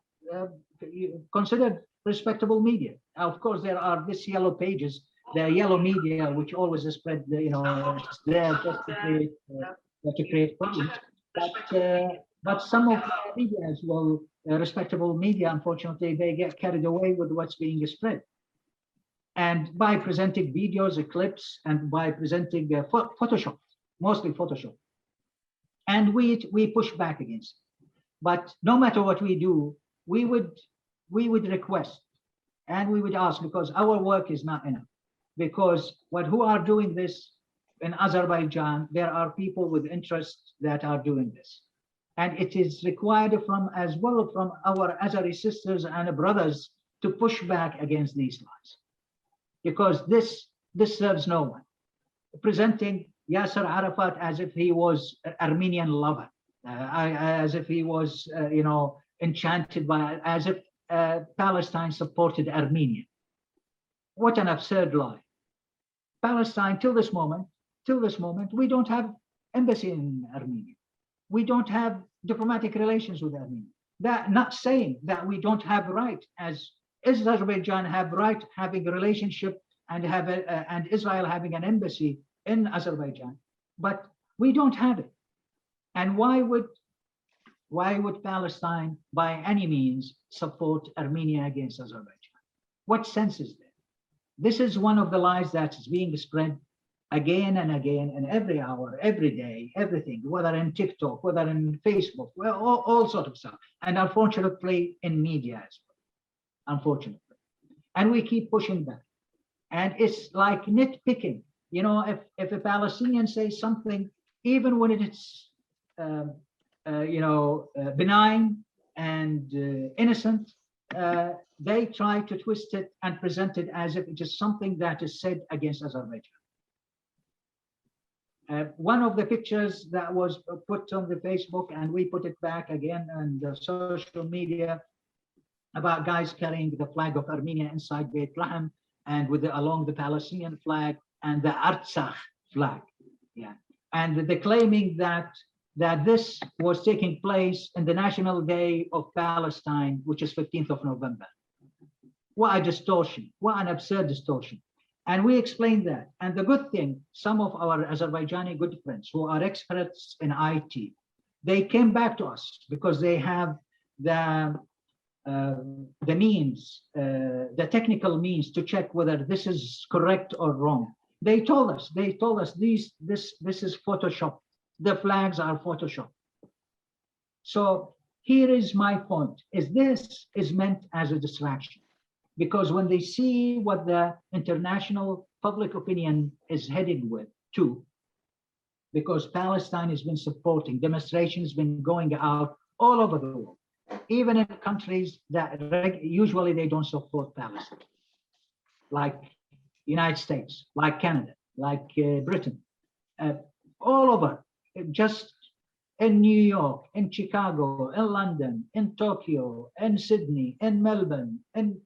Speaker 3: considered respectable media. Of course, there are these yellow pages, the yellow media, which always spread, it's there just to create problems. But some of the media as well, respectable media, unfortunately, they get carried away with what's being spread. And by presenting videos, clips, and by presenting Photoshop, mostly Photoshop. And we push back against it. But no matter what we do, we would request and we would ask, because our work is not enough. Because who are doing this in Azerbaijan, there are people with interests that are doing this. And it is required as well from our Azeri sisters and brothers to push back against these lies. Because this serves no one. Presenting Yasser Arafat as if he was an Armenian lover, as if he was, enchanted by, as if Palestine supported Armenia. What an absurd lie. Palestine, till this moment, we don't have embassy in Armenia. We don't have diplomatic relations with Armenia. That not saying that we don't have right, as Azerbaijan have right having a relationship and and Israel having an embassy in Azerbaijan, but we don't have it. And why would Palestine by any means support Armenia against Azerbaijan? What sense is there? This is one of the lies that's being spread again and again, and every hour, every day, everything, whether in TikTok, whether in Facebook, well, all sorts of stuff. And unfortunately, in media as well, unfortunately. And we keep pushing back. And it's like nitpicking. You know, if a Palestinian says something, even when it's, benign and innocent, they try to twist it and present it as if it is something that is said against Azerbaijan. One of the pictures that was put on the Facebook, and we put it back again on the social media, about guys carrying the flag of Armenia inside Beit Lahem and with along the Palestinian flag and the Artsakh flag. Yeah, and they're claiming that this was taking place in the National Day of Palestine, which is 15th of November. What a distortion! What an absurd distortion! And we explained that. And the good thing, some of our Azerbaijani good friends who are experts in IT, they came back to us because they have the means, the technical means to check whether this is correct or wrong. They told us this is Photoshop. The flags are Photoshop. So here is my point: is this is meant as a distraction. Because when they see what the international public opinion is heading to, because Palestine has been supporting, demonstrations been going out all over the world, even in countries that usually they don't support Palestine, like United States, like Canada, like Britain, all over, just in New York, in Chicago, in London, in Tokyo, in Sydney, in Melbourne, and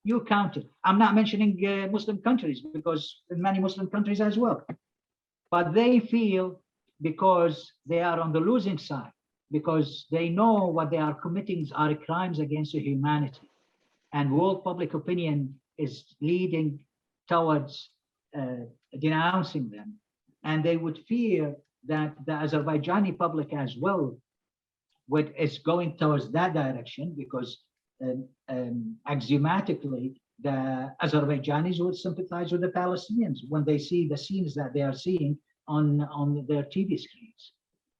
Speaker 3: you count it. I'm not mentioning Muslim countries because in many Muslim countries as well. But they feel because they are on the losing side, because they know what they are committing are crimes against humanity. And world public opinion is leading towards denouncing them. And they would fear that the Azerbaijani public as well is going towards that direction, because axiomatically the Azerbaijanis would sympathize with the Palestinians when they see the scenes that they are seeing on their TV screens.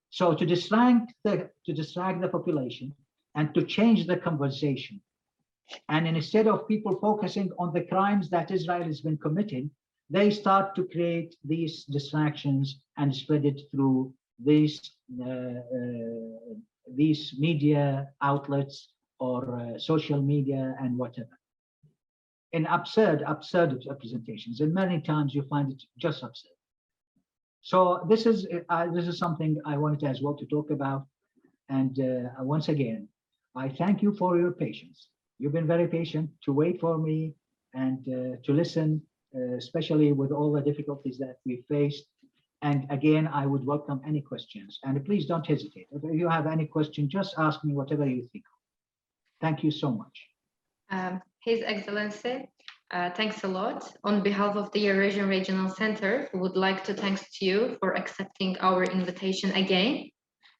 Speaker 3: So to distract the population and to change the conversation, and instead of people focusing on the crimes that Israel has been committing, they start to create these distractions and spread it through these media outlets or social media and whatever. In absurd representations, and many times you find it just absurd. So this is something I wanted as well to talk about. And once again, I thank you for your patience. You've been very patient to wait for me and to listen, especially with all the difficulties that we faced. And again, I would welcome any questions. And please don't hesitate. If you have any question, just ask me whatever you think. Thank you so much.
Speaker 1: His Excellency, thanks a lot. On behalf of the Eurasian Regional Center, we would like to thank you for accepting our invitation again.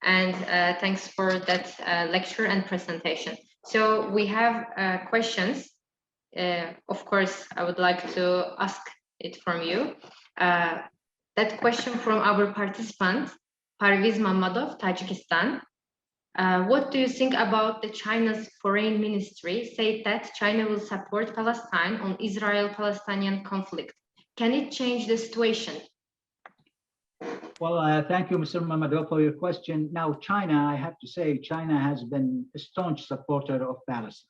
Speaker 1: And thanks for that lecture and presentation. So we have questions. Of course, I would like to ask it from you. That question from our participant, Parviz Mamadov, Tajikistan. What do you think about the China's foreign ministry said that China will support Palestine on Israel-Palestinian conflict? Can it change the situation?
Speaker 3: Well, thank you, Mr. Mamadov, for your question. Now, China, I have to say, China has been a staunch supporter of Palestine.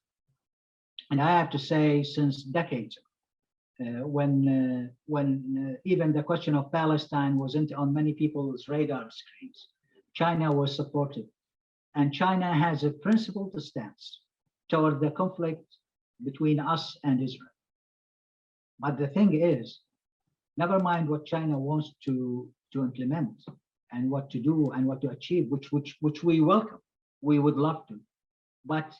Speaker 3: And I have to say, since decades, when even the question of Palestine wasn't on many people's radar screens, China was supportive. And China has a principled stance toward the conflict between us and Israel. But the thing is, never mind what China wants to implement and what to do and what to achieve, which we welcome, we would love to. But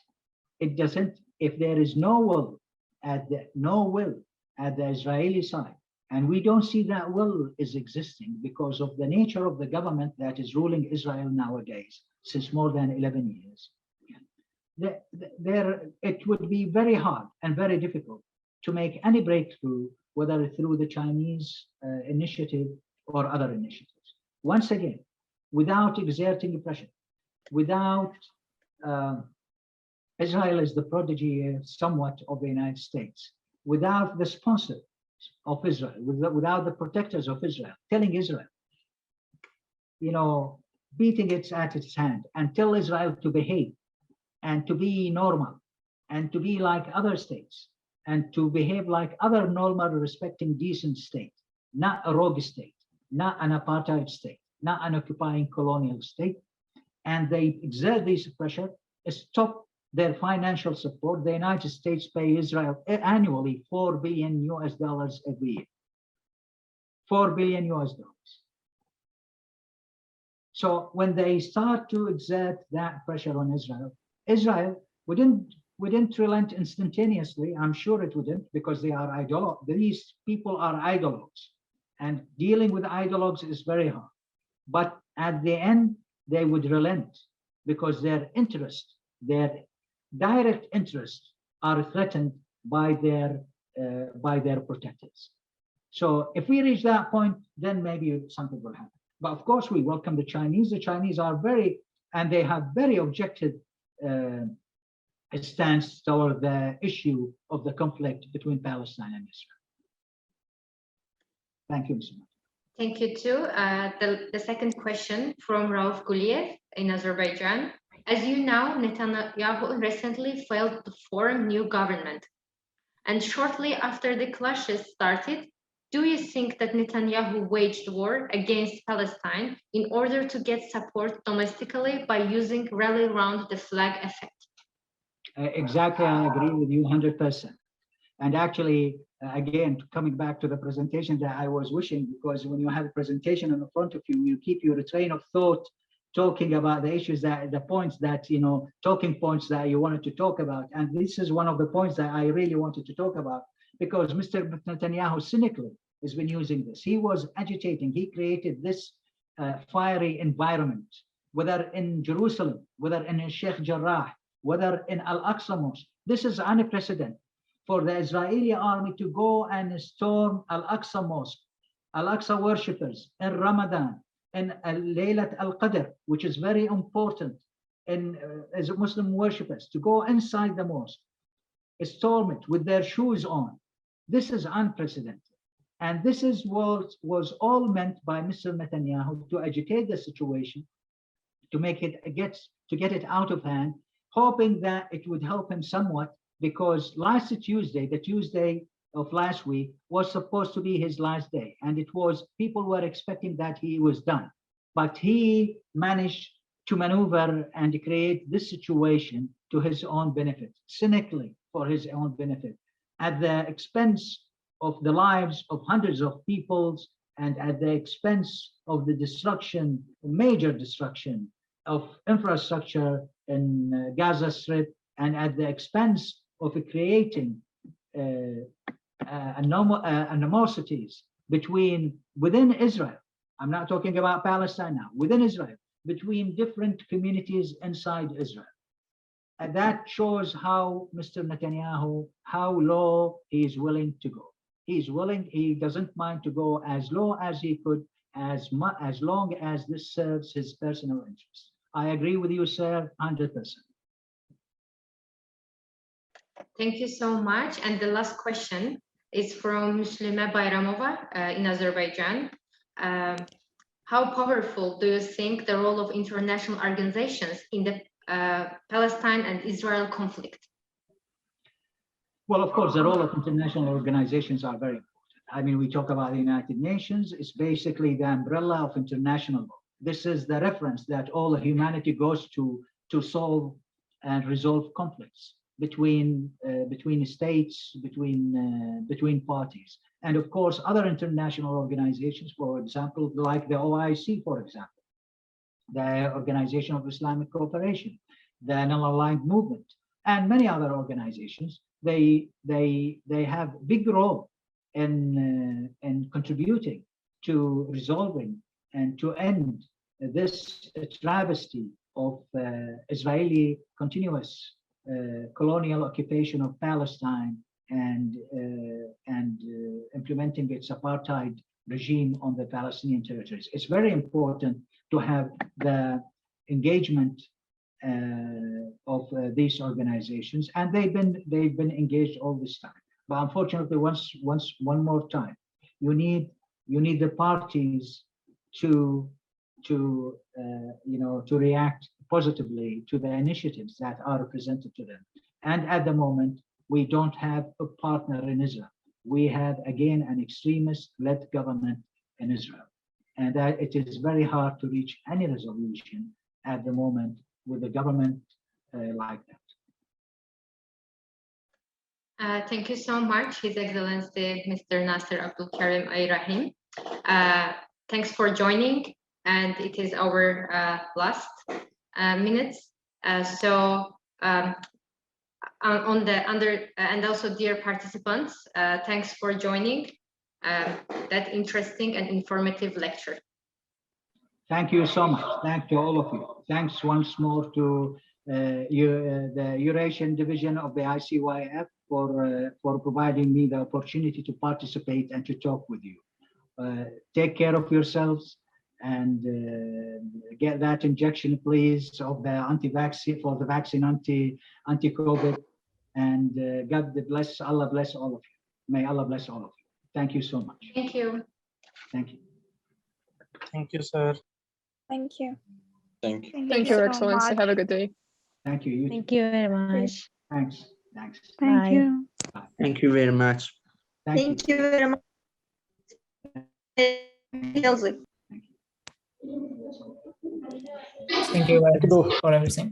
Speaker 3: it doesn't, if there is no will at the Israeli side And we don't see that will is existing because of the nature of the government that is ruling Israel nowadays since more than 11 years. It would be very hard and very difficult to make any breakthrough, whether through the Chinese initiative or other initiatives. Once again, without exerting pressure, without Israel is the prodigy somewhat of the United States, without the sponsor of Israel, without the protectors of Israel, telling Israel, beating it at its hand and tell Israel to behave and to be normal and to be like other states and to behave like other normal, respecting, decent states, not a rogue state, not an apartheid state, not an occupying colonial state. And they exert this pressure, stop their financial support. The United States pay Israel annually $4 billion every year. $4 billion. So when they start to exert that pressure on Israel wouldn't relent instantaneously. I'm sure it wouldn't, because they are these people are ideologues, and dealing with ideologues is very hard. But at the end, they would relent because their interest, their direct interests, are threatened by their protectors. So if we reach that point, then maybe something will happen. But of course, we welcome the Chinese. The Chinese are they have very objective stance toward the issue of the conflict between Palestine and Israel. Thank you, Mr.
Speaker 1: Thank you too. The second question from Rauf Guliev in Azerbaijan. As you know, Netanyahu recently failed to form new government. And shortly after the clashes started, do you think that Netanyahu waged war against Palestine in order to get support domestically by using rally around the flag effect?
Speaker 3: Exactly, I agree with you 100%. And actually, again, coming back to the presentation that I was wishing, because when you have a presentation in front of you, you keep your train of thought talking about the issues the points that, talking points that you wanted to talk about. And this is one of the points that I really wanted to talk about, because Mr. Netanyahu cynically has been using this. He was agitating, he created this fiery environment, whether in Jerusalem, whether in Sheikh Jarrah, whether in Al-Aqsa Mosque. This is unprecedented for the Israeli army to go and storm Al-Aqsa Mosque, Al-Aqsa worshippers in Ramadan, in Laylat al-Qadr, which is very important as Muslim worshippers, to go inside the mosque, storm it with their shoes on. This is unprecedented. And this is what was all meant by Mr. Netanyahu, to agitate the situation, to make it get it out of hand, hoping that it would help him somewhat, because last Tuesday, the Tuesday of last week, was supposed to be his last day. And people were expecting that he was done. But he managed to maneuver and create this situation to his own benefit, cynically for his own benefit, at the expense of the lives of hundreds of peoples, and at the expense of the destruction, major destruction of infrastructure in Gaza Strip, and at the expense of creating animosities within Israel. I'm not talking about Palestine now, within Israel, between different communities inside Israel. And that shows how Mr. Netanyahu, how low he is willing to go. He doesn't mind to go as low as he could, as long as this serves his personal interests. I agree with you, sir, 100%.
Speaker 1: Thank you so much. And the last question is from Muslima Bayramova in Azerbaijan. How powerful do you think the role of international organizations in the Palestine and Israel conflict?
Speaker 3: Well, of course, the role of international organizations are very important. I mean, we talk about the United Nations. It's basically the umbrella of international law. This is the reference that all of humanity goes to solve and resolve conflicts between states, between parties. And of course, other international organizations, for example, like the OIC, for example, the Organization of Islamic Cooperation, the Non-Aligned Movement, and many other organizations, they have big role in contributing to resolving and to end this travesty of Israeli continuous colonial occupation of Palestine and implementing its apartheid regime on the Palestinian territories. It's very important to have the engagement of these organizations, and they've been engaged all this time. But unfortunately, one more time, you need the parties to react positively to the initiatives that are presented to them. And at the moment, we don't have a partner in Israel. We have again an extremist-led government in Israel, and that it is very hard to reach any resolution at the moment with a government like that.
Speaker 1: Thank you so much, His Excellency Mr. Nasser Abdul Kareem A.Raheem. Thanks for joining, and it is our last minutes. And also dear participants, thanks for joining that interesting and informative lecture.
Speaker 3: Thank you so much. Thank you, all of you. Thanks once more to the Eurasian division of the ICYF for providing me the opportunity to participate and to talk with you. Take care of yourselves and get that injection, please, of the anti-vaccine for the vaccine anti-COVID. And God bless, Allah bless all of you. May Allah bless all of you. Thank you so much.
Speaker 1: Thank you.
Speaker 3: Thank you.
Speaker 5: Thank you, sir.
Speaker 6: Thank you.
Speaker 5: Thank you.
Speaker 6: Thank
Speaker 7: Thank
Speaker 6: you
Speaker 7: you, Your
Speaker 6: so
Speaker 7: Excellency.
Speaker 6: much.
Speaker 7: Have a good day.
Speaker 3: Thank you. You too.
Speaker 8: Thank you very much.
Speaker 3: Thanks. Thanks.
Speaker 6: Thank
Speaker 8: Bye.
Speaker 6: you.
Speaker 9: Thank you very much.
Speaker 3: Thank you.
Speaker 6: you very much.
Speaker 3: Thank you.
Speaker 10: Thank you for everything.